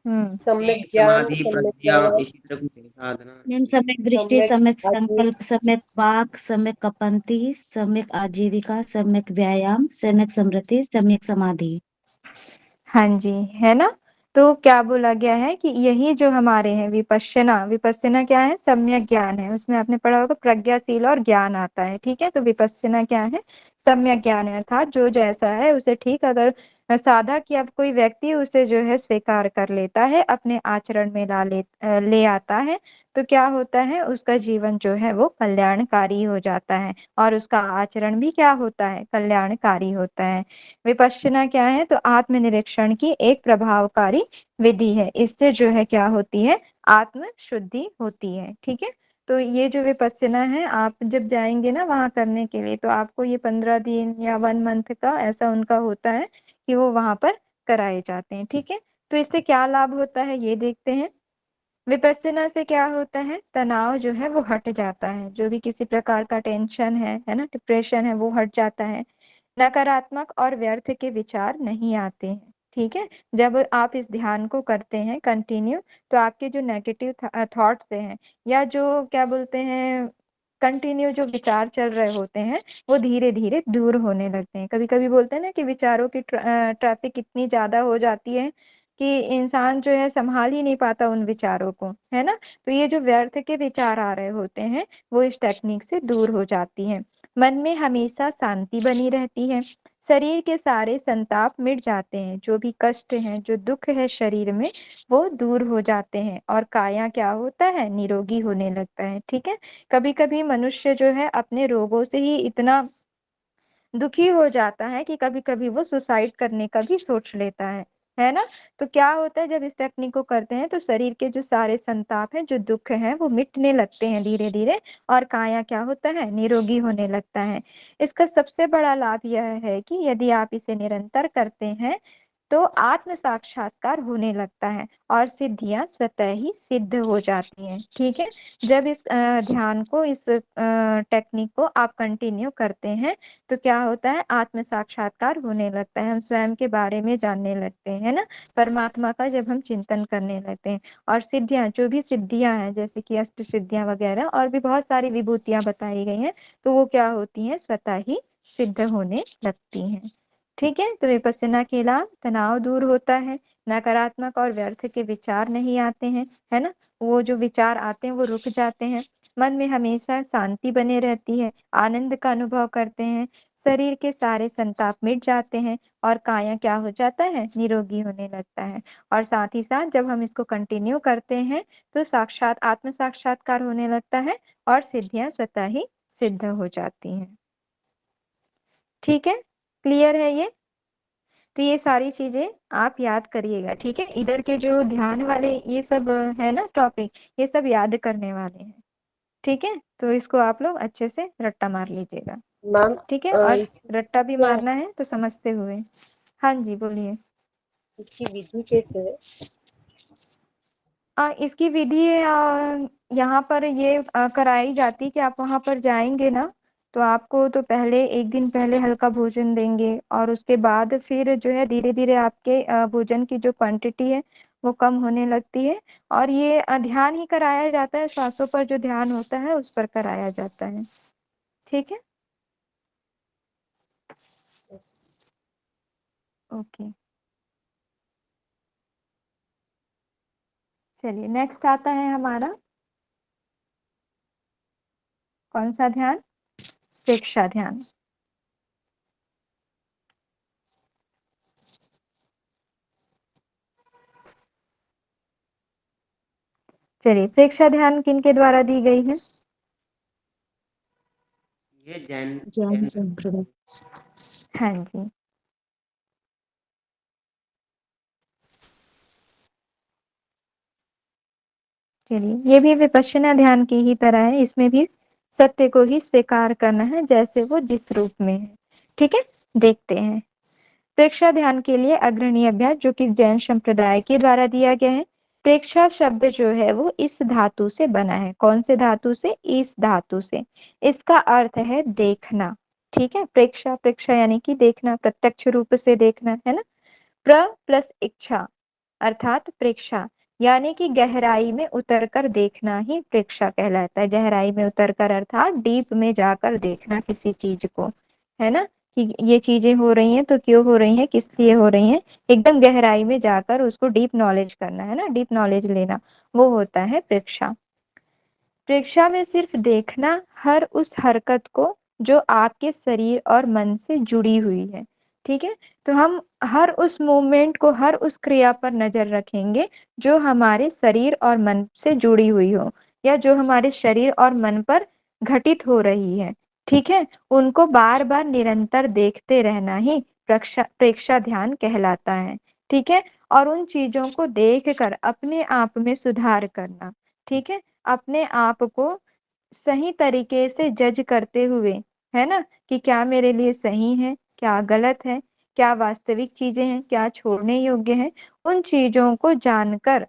हम्म। सम्यक ज्ञान, समाधि, सम्यक प्रज्ञा, व्यायाम, इसी तरह कुछ है, साधना। मैम सम्यक दृष्टि, सम्यक सम्यक आजीव। संकल्प, सम्यक वाक, सम्यक कपंति, सम्यक आजीविका, सम्यक व्यायाम, सम्यक स्मृति, सम्यक समाधि। हाँ जी, है ना। तो क्या बोला गया है कि यही जो हमारे हैं विपस्सना, विपस्सना क्या है? सम्यक ज्ञान है। उसमें आपने पढ़ा होगा प्रज्ञाशील और ज्ञान आता है। ठीक है, तो विपस्सना क्या है? सम्यक ज्ञान है, अर्थात जो जैसा है उसे ठीक, अगर साधक या कोई व्यक्ति उसे जो है स्वीकार कर लेता है, अपने आचरण में ले आता है, तो क्या होता है? उसका जीवन जो है वो कल्याणकारी हो जाता है, और उसका आचरण भी क्या होता है? कल्याणकारी होता है। विपश्यना क्या है? तो आत्मनिरीक्षण की एक प्रभावकारी विधि है। इससे जो है क्या होती है? आत्म शुद्धि होती है। ठीक है, तो ये जो विपश्यना है, आप जब जाएंगे ना वहां करने के लिए, तो आपको ये 15 दिन या 1 मंथ का ऐसा उनका होता है कि वो वहां पर कराए जाते हैं। ठीक है, तो इससे क्या लाभ होता है ये देखते हैं। विपस्सना से क्या होता है? तनाव जो है वो हट जाता है, जो भी किसी प्रकार का टेंशन है ना, डिप्रेशन है, वो हट जाता है। नकारात्मक और व्यर्थ के विचार नहीं आते हैं। ठीक है, जब आप इस ध्यान को करते हैं कंटिन्यू, तो आपके जो नेगेटिव थॉट्स हैं, या जो क्या बोलते हैं कंटिन्यू जो विचार चल रहे होते हैं, वो धीरे धीरे दूर होने लगते हैं। कभी कभी बोलते हैं ना कि विचारों की ट्रैफिक इतनी ज्यादा हो जाती है कि इंसान जो है संभाल ही नहीं पाता उन विचारों को, है ना। तो ये जो व्यर्थ के विचार आ रहे होते हैं, वो इस टेक्निक से दूर हो जाती है। मन में हमेशा शांति बनी रहती है। शरीर के सारे संताप मिट जाते हैं, जो भी कष्ट है, जो दुख है शरीर में, वो दूर हो जाते हैं, और काया क्या होता है? निरोगी होने लगता है। ठीक है, कभी कभी मनुष्य जो है अपने रोगों से ही इतना दुखी हो जाता है कि कभी कभी वो सुसाइड करने का भी सोच लेता है ना। तो क्या होता है, जब इस टेक्निक को करते हैं, तो शरीर के जो सारे संताप हैं, जो दुख हैं, वो मिटने लगते हैं धीरे धीरे, और काया क्या होता है? निरोगी होने लगता है। इसका सबसे बड़ा लाभ यह है कि यदि आप इसे निरंतर करते हैं, तो आत्म साक्षात्कार होने लगता है, और सिद्धियां स्वतः ही सिद्ध हो जाती हैं। ठीक है, जब इस ध्यान को, इस टेक्निक को आप कंटिन्यू करते हैं, तो क्या होता है? आत्म साक्षात्कार होने लगता है, हम स्वयं के बारे में जानने लगते हैं, है ना, परमात्मा का जब हम चिंतन करने लगते हैं। और सिद्धियां, जो भी सिद्धियां हैं, जैसे कि अष्ट सिद्धियां वगैरह और भी बहुत सारी विभूतियां बताई गई हैं, तो वो क्या होती हैं? स्वतः ही सिद्ध होने लगती हैं। ठीक है, तो विपस्सना के लाभ: तनाव दूर होता है, नकारात्मक और व्यर्थ के विचार नहीं आते हैं, है ना, वो जो विचार आते हैं वो रुक जाते हैं। मन में हमेशा शांति बने रहती है, आनंद का अनुभव करते हैं, शरीर के सारे संताप मिट जाते हैं, और काया क्या हो जाता है? निरोगी होने लगता है। और साथ ही साथ जब हम इसको कंटिन्यू करते हैं, तो साक्षात आत्म साक्षात्कार होने लगता है, और सिद्धियां स्वतः ही सिद्ध हो जाती हैं। ठीक है, क्लियर है ये? तो ये सारी चीजें आप याद करिएगा। ठीक है, इधर के जो ध्यान वाले ये सब है ना टॉपिक, ये सब याद करने वाले हैं। ठीक है, तो इसको आप लोग अच्छे से रट्टा मार लीजिएगा। मैम ठीक है, और इसकी रट्टा भी क्या मारना है तो समझते हुए। हाँ जी, बोलिए। इसकी विधि कैसे है? इसकी विधि यहाँ पर ये कराई जाती है कि आप वहां पर जाएंगे ना, तो आपको तो पहले एक दिन पहले हल्का भोजन देंगे, और उसके बाद फिर जो है धीरे धीरे आपके भोजन की जो क्वांटिटी है वो कम होने लगती है। और ये ध्यान ही कराया जाता है, श्वासों पर जो ध्यान होता है उस पर कराया जाता है। ठीक है, ओके। चलिए, नेक्स्ट आता है हमारा कौन सा ध्यान? प्रेक्षा ध्यान। चलिए, प्रेक्षा ध्यान किन के द्वारा दी गई है? ये जैन जैन जैन संप्रदाय। हाँ जी, चलिए, ये भी विपश्यना ध्यान की ही तरह है। इसमें भी सत्य को ही स्वीकार करना है जैसे वो जिस रूप में है। ठीक है, देखते हैं। प्रेक्षा ध्यान के लिए अग्रणी अभ्यास जो कि जैन संप्रदाय के द्वारा दिया गया है। प्रेक्षा शब्द जो है वो इस धातु से बना है। कौन से धातु से? इस धातु से। इसका अर्थ है देखना। ठीक है, प्रेक्षा, प्रेक्षा यानी कि देखना, प्रत्यक्ष रूप से देखना, है ना। प्र प्लस इच्छा अर्थात प्रेक्षा, यानी कि गहराई में उतरकर देखना ही प्रेक्षा कहलाता है। गहराई में उतरकर अर्थात डीप में जाकर देखना किसी चीज को, है ना, कि ये चीजें हो रही हैं तो क्यों हो रही हैं, किस लिए हो रही हैं, एकदम गहराई में जाकर उसको डीप नॉलेज करना, है ना, डीप नॉलेज लेना, वो होता है प्रेक्षा। प्रेक्षा में सिर्फ देखना हर उस हरकत को जो आपके शरीर और मन से जुड़ी हुई है। ठीक है, तो हम हर उस मूवमेंट को, हर उस क्रिया पर नजर रखेंगे जो हमारे शरीर और मन से जुड़ी हुई हो, या जो हमारे शरीर और मन पर घटित हो रही है। ठीक है, उनको बार बार निरंतर देखते रहना ही प्रेक्षा ध्यान कहलाता है। ठीक है, और उन चीजों को देखकर अपने आप में सुधार करना। ठीक है, अपने आप को सही तरीके से जज करते हुए, है ना, कि क्या मेरे लिए सही है, क्या गलत है, क्या वास्तविक चीजें हैं, क्या छोड़ने योग्य है, उन चीजों को जानकर,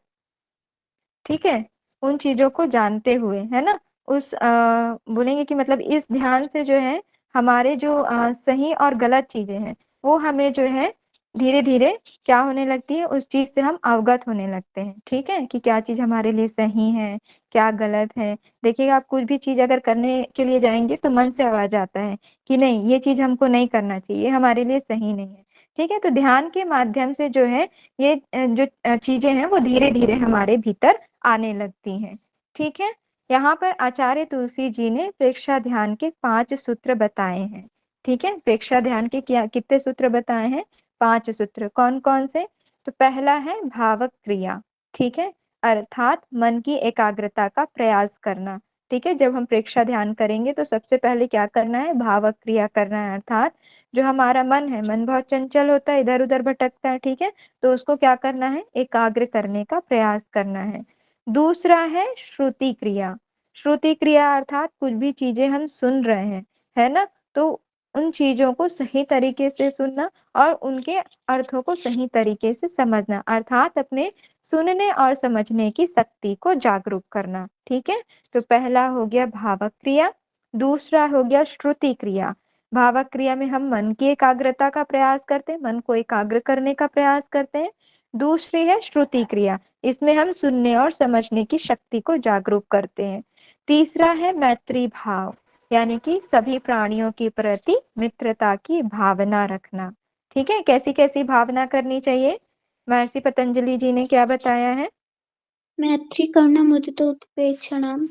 ठीक है, उन चीजों को जानते हुए, है ना, उस बोलेंगे कि मतलब इस ध्यान से जो है हमारे जो सही और गलत चीजें हैं वो हमें जो है धीरे धीरे क्या होने लगती है, उस चीज से हम अवगत होने लगते हैं। ठीक है, कि क्या चीज हमारे लिए सही है, क्या गलत है। देखिएगा, आप कुछ भी चीज अगर करने के लिए जाएंगे तो मन से आवाज आता है कि नहीं, ये चीज हमको नहीं करना चाहिए, ये हमारे लिए सही नहीं है। ठीक है, तो ध्यान के माध्यम से जो है ये जो चीजें हैं वो धीरे धीरे हमारे भीतर आने लगती हैं। ठीक है, यहाँ पर आचार्य तुलसी जी ने प्रेक्षा ध्यान के 5 सूत्र बताए हैं। ठीक है, प्रेक्षा ध्यान के क्या कितने सूत्र बताए हैं? 5 सूत्र। कौन कौन से? तो पहला है भावक क्रिया। ठीक है, अर्थात मन की एकाग्रता का प्रयास करना। ठीक है, जब हम प्रेक्षा ध्यान करेंगे तो सबसे पहले क्या करना है? भावक क्रिया करना है। अर्थात जो हमारा मन है, मन बहुत चंचल होता है, इधर उधर भटकता है। ठीक है, तो उसको क्या करना है? एकाग्र करने का प्रयास करना है। दूसरा है श्रुति क्रिया। श्रुति क्रिया अर्थात कुछ भी चीजें हम सुन रहे हैं, है ना, तो उन चीजों को सही तरीके से सुनना और उनके अर्थों को सही तरीके से समझना, अर्थात अपने सुनने और समझने की शक्ति को जागरूक करना। ठीक है, तो पहला हो गया भावक क्रिया, दूसरा हो गया श्रुति क्रिया। भावक क्रिया में हम मन की एकाग्रता का प्रयास करते हैं, मन को एकाग्र करने का प्रयास करते हैं। दूसरी है श्रुति क्रिया, इसमें हम सुनने और समझने की शक्ति को जागरूक करते हैं। तीसरा है मैत्री भाव, यानी कि सभी प्राणियों के प्रति मित्रता की भावना रखना। ठीक है, कैसी कैसी भावना करनी चाहिए? महर्षि पतंजलि जी ने क्या बताया है? मैत्री करना मुदितो उत्प्रेक्षणाम।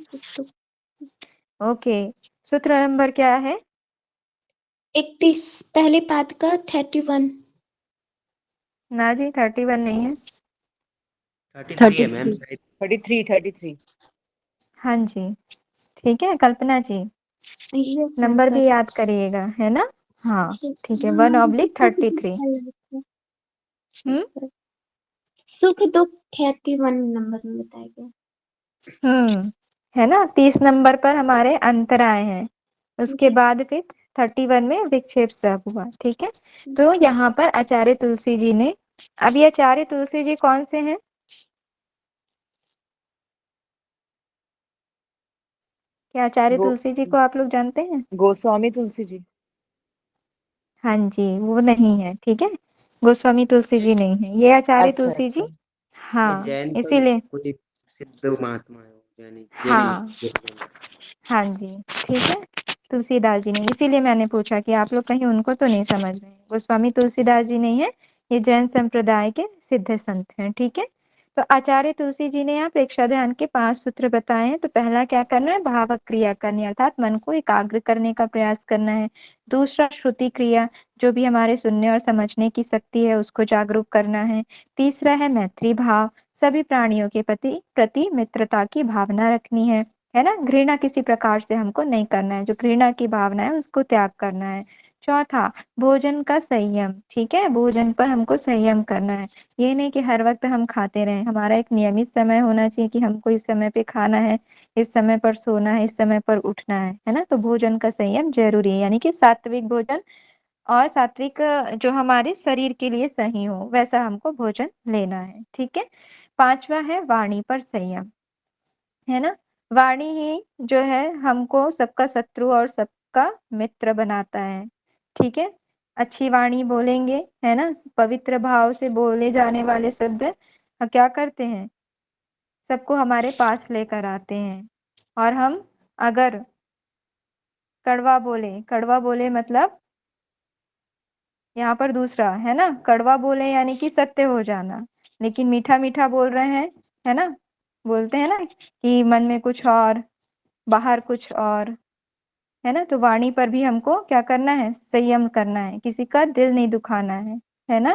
ओके, सूत्र नंबर क्या है? 31, पहले पाद का 31। ना जी, 31 नहीं है। 33 है मैम, 33। हाँ जी, ठीक है कल्पना जी, ये नंबर भी याद करिएगा, है ना। हाँ ठीक है, 1/33। सुख दुख 31 नंबर में बताया गया। है ना। 30 नंबर पर हमारे अंतराय हैं, उसके जी। बाद फिर 31 में विक्षेप सब हुआ। ठीक है, तो यहाँ पर आचार्य तुलसी जी ने, अब ये आचार्य तुलसी जी कौन से हैं? क्या आचार्य गो तुलसी जी को आप लोग जानते हैं? गोस्वामी तुलसी जी। हाँ जी, वो नहीं है। ठीक है, गोस्वामी तुलसी जी नहीं है, ये आचार्य अच्छा तुलसी जी। अच्छा। ये हाँ, जैन का इसीलिए। कोई सिद्ध महात्मा है, जैनी जैनी हाँ जैनी। हाँ जी, ठीक है, तुलसीदास जी नहीं, इसीलिए मैंने पूछा कि आप लोग कहीं उनको तो नहीं समझ रहे हैं। गोस्वामी तुलसीदास जी नहीं है, ये जैन संप्रदाय के सिद्ध संत हैं। ठीक है, तो आचार्य तुलसी जी ने यहाँ प्रेक्षा ध्यान के 5 सूत्र बताए हैं। तो पहला क्या करना है? भावक क्रिया करनी, अर्थात मन को एकाग्र करने का प्रयास करना है। दूसरा श्रुति क्रिया, जो भी हमारे सुनने और समझने की शक्ति है उसको जागरूक करना है। तीसरा है मैत्री भाव, सभी प्राणियों के प्रति मित्रता की भावना रखनी है ना, घृणा किसी प्रकार से हमको नहीं करना है, जो घृणा की भावना है उसको त्याग करना है। चौथा, भोजन का संयम। ठीक है, भोजन पर हमको संयम करना है, ये नहीं कि हर वक्त हम खाते रहें, हमारा एक नियमित समय होना चाहिए कि हमको इस समय पे खाना है, इस समय पर सोना है, इस समय पर उठना है ना। तो भोजन का संयम जरूरी है, यानी कि सात्विक भोजन, और सात्विक जो हमारे शरीर के लिए सही हो वैसा हमको भोजन लेना है। ठीक है, पांचवा है वाणी पर संयम, है ना। वाणी ही जो है हमको सबका शत्रु और सबका मित्र बनाता है। ठीक है, अच्छी वाणी बोलेंगे, है ना, पवित्र भाव से बोले जाने वाले शब्द क्या करते हैं? सबको हमारे पास लेकर आते हैं। और हम अगर कड़वा बोले मतलब यहाँ पर दूसरा है ना, कड़वा बोले यानी कि सत्य हो जाना, लेकिन मीठा मीठा बोल रहे हैं, है ना, बोलते हैं ना कि मन में कुछ और बाहर कुछ और, है ना। तो वाणी पर भी हमको क्या करना है? संयम करना है, किसी का दिल नहीं दुखाना है ना।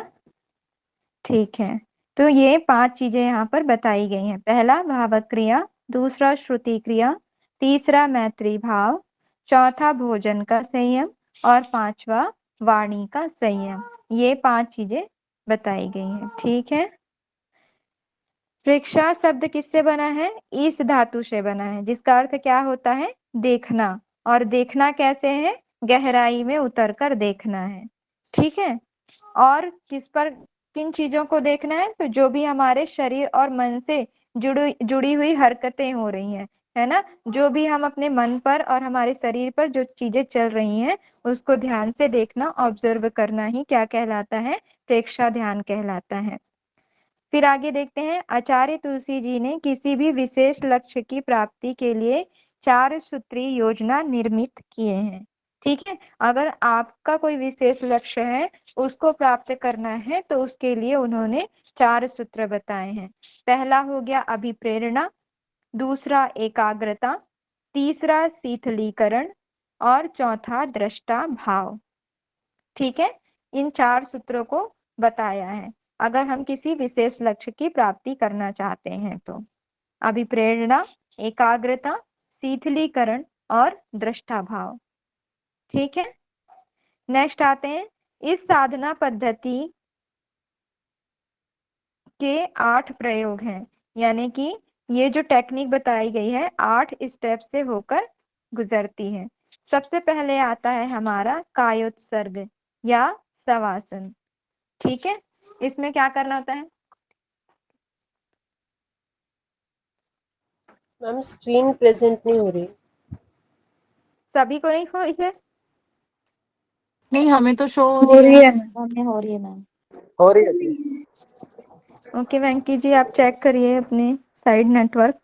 ठीक है, तो ये 5 चीजें यहाँ पर बताई गई हैं। पहला भावक क्रिया, दूसरा श्रुति क्रिया, तीसरा मैत्री भाव, चौथा भोजन का संयम, और पांचवा वाणी का संयम। ये 5 चीजें बताई गई हैं। ठीक है, प्रेक्षा शब्द किससे बना है? इस धातु से बना है, जिसका अर्थ क्या होता है? देखना। और देखना कैसे है? गहराई में उतरकर देखना है। ठीक है, और किस पर, किन चीजों को देखना है? तो जो भी हमारे शरीर और मन से जुड़ी हुई हरकतें हो रही हैं, है ना, जो भी हम अपने मन पर और हमारे शरीर पर जो चीजें चल रही हैं उसको ध्यान से देखना, ऑब्जर्व करना ही क्या कहलाता है? प्रेक्षा ध्यान कहलाता है। फिर आगे देखते हैं, आचार्य तुलसी जी ने किसी भी विशेष लक्ष्य की प्राप्ति के लिए 4 सूत्री योजना निर्मित किए हैं। ठीक है, अगर आपका कोई विशेष लक्ष्य है, उसको प्राप्त करना है, तो उसके लिए उन्होंने 4 सूत्र बताए हैं। पहला हो गया अभिप्रेरणा, दूसरा एकाग्रता, तीसरा शीतलीकरण, और चौथा दृष्टा भाव। ठीक है, इन 4 सूत्रों को बताया है अगर हम किसी विशेष लक्ष्य की प्राप्ति करना चाहते हैं तो। अभिप्रेरणा, एकाग्रता, शीतलीकरण और दृष्टा भाव। ठीक है, नेक्स्ट आते हैं, इस साधना पद्धति के 8 प्रयोग हैं, यानी कि ये जो टेक्निक बताई गई है 8 स्टेप से होकर गुजरती है। सबसे पहले आता है हमारा कायोत्सर्ग या शवासन। ठीक है, इसमें क्या करना होता है? मैम स्क्रीन प्रेजेंट नहीं हो रही। सभी को नहीं हो रही है? नहीं, हमें तो शो हो हो रही रही है। है ना? हमें हो रही है मैम। हो रही है जी। ओके वेंकी जी, आप चेक करिए अपने साइड नेटवर्क।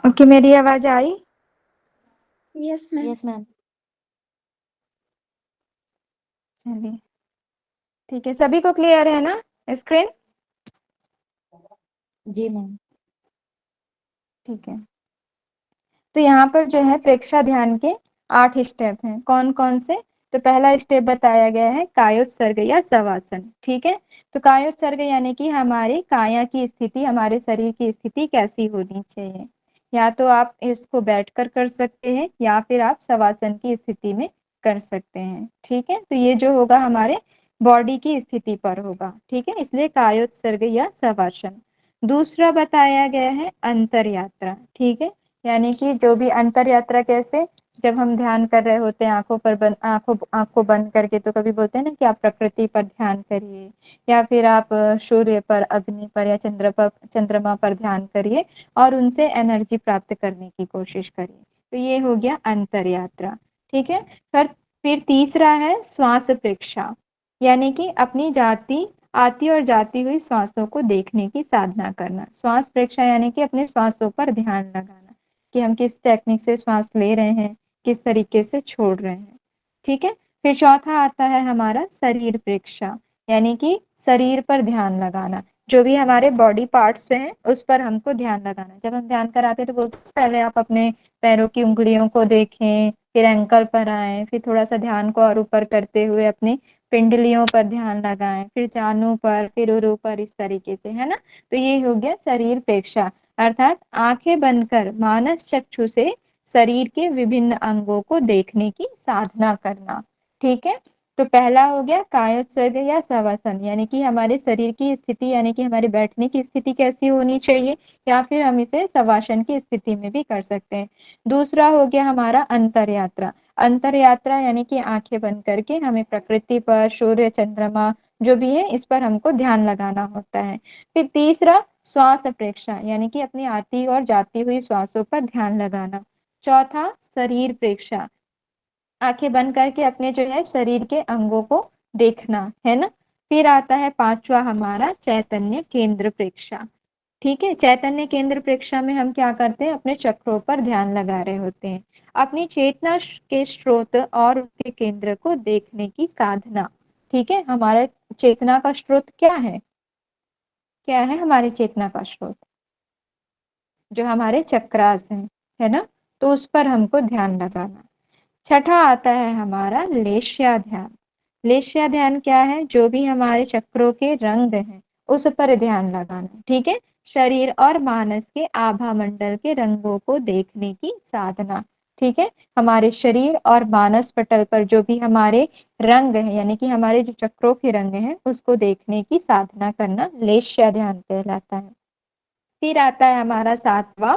ओके, मेरी आवाज आई? Yes ma'am. Yes ma'am. चलिए, ठीक है, सभी को क्लियर है ना स्क्रीन? जी मैम। ठीक है, तो यहाँ पर जो है प्रेक्षा ध्यान के 8 स्टेप हैं। कौन कौन से? तो पहला स्टेप बताया गया है कायोत्सर्ग या शवासन। ठीक है, तो कायोत्सर्ग यानी कि हमारी काया की स्थिति, हमारे शरीर की स्थिति कैसी होनी चाहिए, या तो आप इसको बैठकर कर सकते हैं या फिर आप शवासन की स्थिति में कर सकते हैं। ठीक है, तो ये जो होगा हमारे बॉडी की स्थिति पर होगा। ठीक है, इसलिए कायोत्सर्ग या शवासन। दूसरा बताया गया है अंतर यात्रा। ठीक है, यानी कि जो भी अंतर यात्रा कैसे, जब हम ध्यान कर रहे होते हैं आंख को बंद करके, तो कभी बोलते हैं ना कि आप प्रकृति पर ध्यान करिए, या फिर आप सूर्य पर, अग्नि पर या चंद्रमा पर ध्यान करिए और उनसे एनर्जी प्राप्त करने की कोशिश करिए। तो ये हो गया अंतर यात्रा। ठीक है, फिर तीसरा है श्वास प्रेक्षा, यानी कि अपनी आती और जाती हुई श्वासों को देखने की साधना करना। श्वास प्रेक्षा यानी कि अपने श्वासों पर ध्यान लगाना कि हम किस टेक्निक से श्वास ले रहे हैं, किस तरीके से छोड़ रहे हैं। ठीक है, फिर चौथा आता है हमारा शरीर प्रेक्षा, यानी कि शरीर पर ध्यान लगाना। जो भी हमारे बॉडी पार्ट्स हैं उस पर हमको ध्यान लगाना। जब हम ध्यान कराते हैं तो बोलते हैं पहले आप अपने पैरों की उंगलियों को देखें, फिर एंकल पर आए, फिर थोड़ा सा ध्यान को और ऊपर करते हुए अपनी पिंडलियों पर ध्यान लगाएं, फिर जानु पर, फिर उरु पर, इस तरीके से, है ना। तो ये हो गया शरीर प्रेक्षा, अर्थात आंखें बंद कर मानस चक्षु से शरीर के विभिन्न अंगों को देखने की साधना करना। ठीक है, तो पहला हो गया कायोत्सर्ग या शवासन, यानी कि हमारे शरीर की स्थिति, यानी कि हमारे बैठने की स्थिति कैसी होनी चाहिए, या फिर हम इसे शवासन की स्थिति में भी कर सकते हैं। दूसरा हो गया हमारा अंतर यात्रा। अंतर यात्रा यानी कि आंखें बंद करके हमें प्रकृति पर, सूर्य, चंद्रमा जो भी है इस पर हमको ध्यान लगाना होता है। फिर तीसरा श्वास प्रेक्षा, यानी कि अपनी आती और जाती हुई श्वासों पर ध्यान लगाना। चौथा शरीर प्रेक्षा, आंखें बंद करके अपने जो है शरीर के अंगों को देखना, है ना। फिर आता है पांचवा हमारा चैतन्य केंद्र प्रेक्षा। ठीक है, चैतन्य केंद्र प्रेक्षा में हम क्या करते हैं, अपने चक्रों पर ध्यान लगा रहे होते हैं, अपनी चेतना के स्रोत और उसके केंद्र को देखने की साधना। ठीक है, हमारा चेतना का स्रोत क्या है, क्या है हमारी चेतना का स्रोत, जो हमारे चक्रास हैं, है ना। तो उस पर हमको ध्यान लगाना। छठा आता है हमारा लेश्या ध्यान। लेश्या ध्यान क्या है, जो भी हमारे चक्रों के रंग हैं उस पर ध्यान लगाना। ठीक है, शरीर और मानस के आभा मंडल के रंगों को देखने की साधना। ठीक है, हमारे शरीर और मानस पटल पर जो भी हमारे रंग हैं, यानी कि हमारे जो चक्रों के रंग हैं उसको देखने की साधना करना लेश्या ध्यान कहलाता है। फिर आता है हमारा सातवां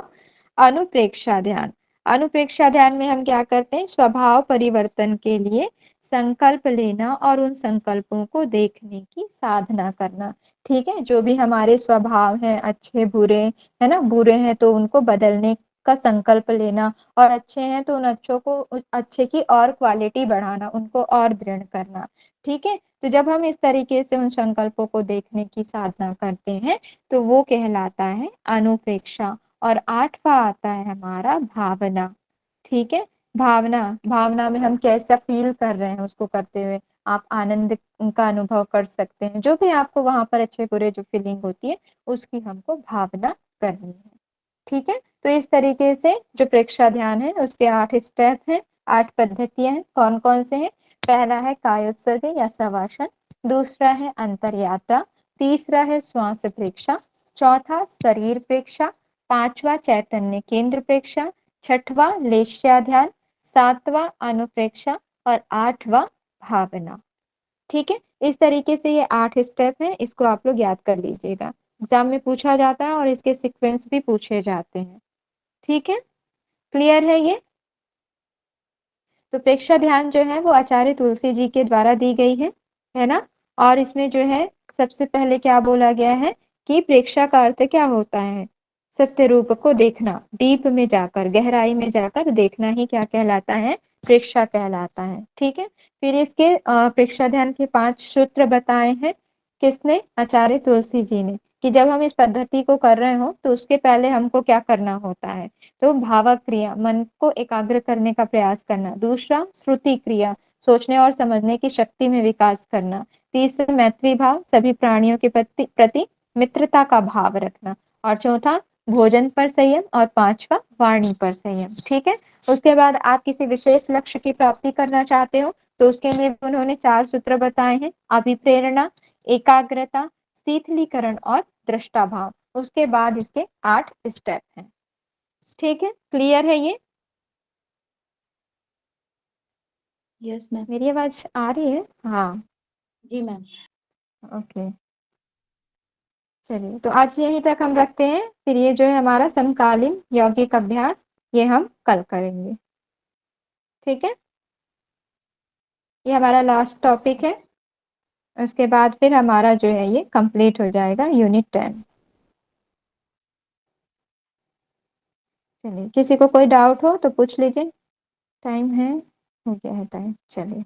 अनुप्रेक्षा ध्यान। अनुप्रेक्षा ध्यान में हम क्या करते हैं, स्वभाव परिवर्तन के लिए संकल्प लेना और उन संकल्पों को देखने की साधना करना। ठीक है, जो भी हमारे स्वभाव हैं, अच्छे बुरे, है ना, बुरे हैं तो उनको बदलने का संकल्प लेना, और अच्छे हैं तो उन अच्छे की और क्वालिटी बढ़ाना, उनको और दृढ़ करना। ठीक है, तो जब हम इस तरीके से उन संकल्पों को देखने की साधना करते हैं तो वो कहलाता है अनुप्रेक्षा। और आठवां आता है हमारा भावना। ठीक है, भावना, भावना में हम कैसा फील कर रहे हैं उसको करते हुए आप आनंद का अनुभव कर सकते हैं। जो भी आपको वहां पर अच्छे बुरे जो फीलिंग होती है उसकी हमको भावना करनी है। ठीक है, तो इस तरीके से जो प्रेक्षा ध्यान है उसके 8 स्टेप हैं, 8 पद्धतियां हैं। कौन कौन से हैं, पहला है कायोत्सर्ग या शवासन, दूसरा है अंतर यात्रा, तीसरा है श्वास प्रेक्षा, चौथा शरीर प्रेक्षा, पांचवा चैतन्य केंद्र प्रेक्षा, छठवां लेश्या ध्यान, सातवां अनुप्रेक्षा और आठवां भावना। ठीक है, इस तरीके से ये 8 स्टेप हैं, इसको आप लोग याद कर लीजिएगा। एग्जाम में पूछा जाता है और इसके सीक्वेंस भी पूछे जाते हैं। ठीक है, क्लियर है ये। तो प्रेक्षा ध्यान जो है वो आचार्य तुलसी जी के द्वारा दी गई है ना। और इसमें जो है सबसे पहले क्या बोला गया है कि प्रेक्षा का अर्थ क्या होता है, सत्य रूप को देखना, डीप में जाकर, गहराई में जाकर देखना ही क्या कहलाता है, प्रेक्षा कहलाता है। ठीक है, फिर इसके प्रेक्षा ध्यान के 5 सूत्र बताए हैं, किसने, आचार्य तुलसी जी ने, कि जब हम इस पद्धति को कर रहे हो तो उसके पहले हमको क्या करना होता है, तो भावक क्रिया, मन को एकाग्र करने का प्रयास करना, दूसरा श्रुति क्रिया, सोचने और समझने की शक्ति में विकास करना, तीसरा मैत्री भाव, सभी प्राणियों के प्रति मित्रता का भाव रखना, और चौथा भोजन पर संयम, और पांचवा वाणी पर संयम। ठीक है, उसके बाद आप किसी विशेष लक्ष्य की प्राप्ति करना चाहते हो तो उसके लिए उन्होंने 4 सूत्र बताए हैं, अभिप्रेरणा, एकाग्रता, शीतलीकरण और दृष्टा भाव। उसके बाद इसके 8 स्टेप हैं। ठीक है, क्लियर है ये? Yes ma'am. मेरी आवाज आ रही है? हाँ, जी मैम। ओके। चलिए, तो आज यहीं तक हम रखते हैं। फिर ये जो है हमारा समकालीन यौगिक अभ्यास, ये हम कल करेंगे। ठीक है, ये हमारा लास्ट टॉपिक है। उसके बाद फिर हमारा जो है ये कंप्लीट हो जाएगा यूनिट 10। चलिए, किसी को कोई डाउट हो तो पूछ लीजिए। टाइम है, हो गया है टाइम, चलिए।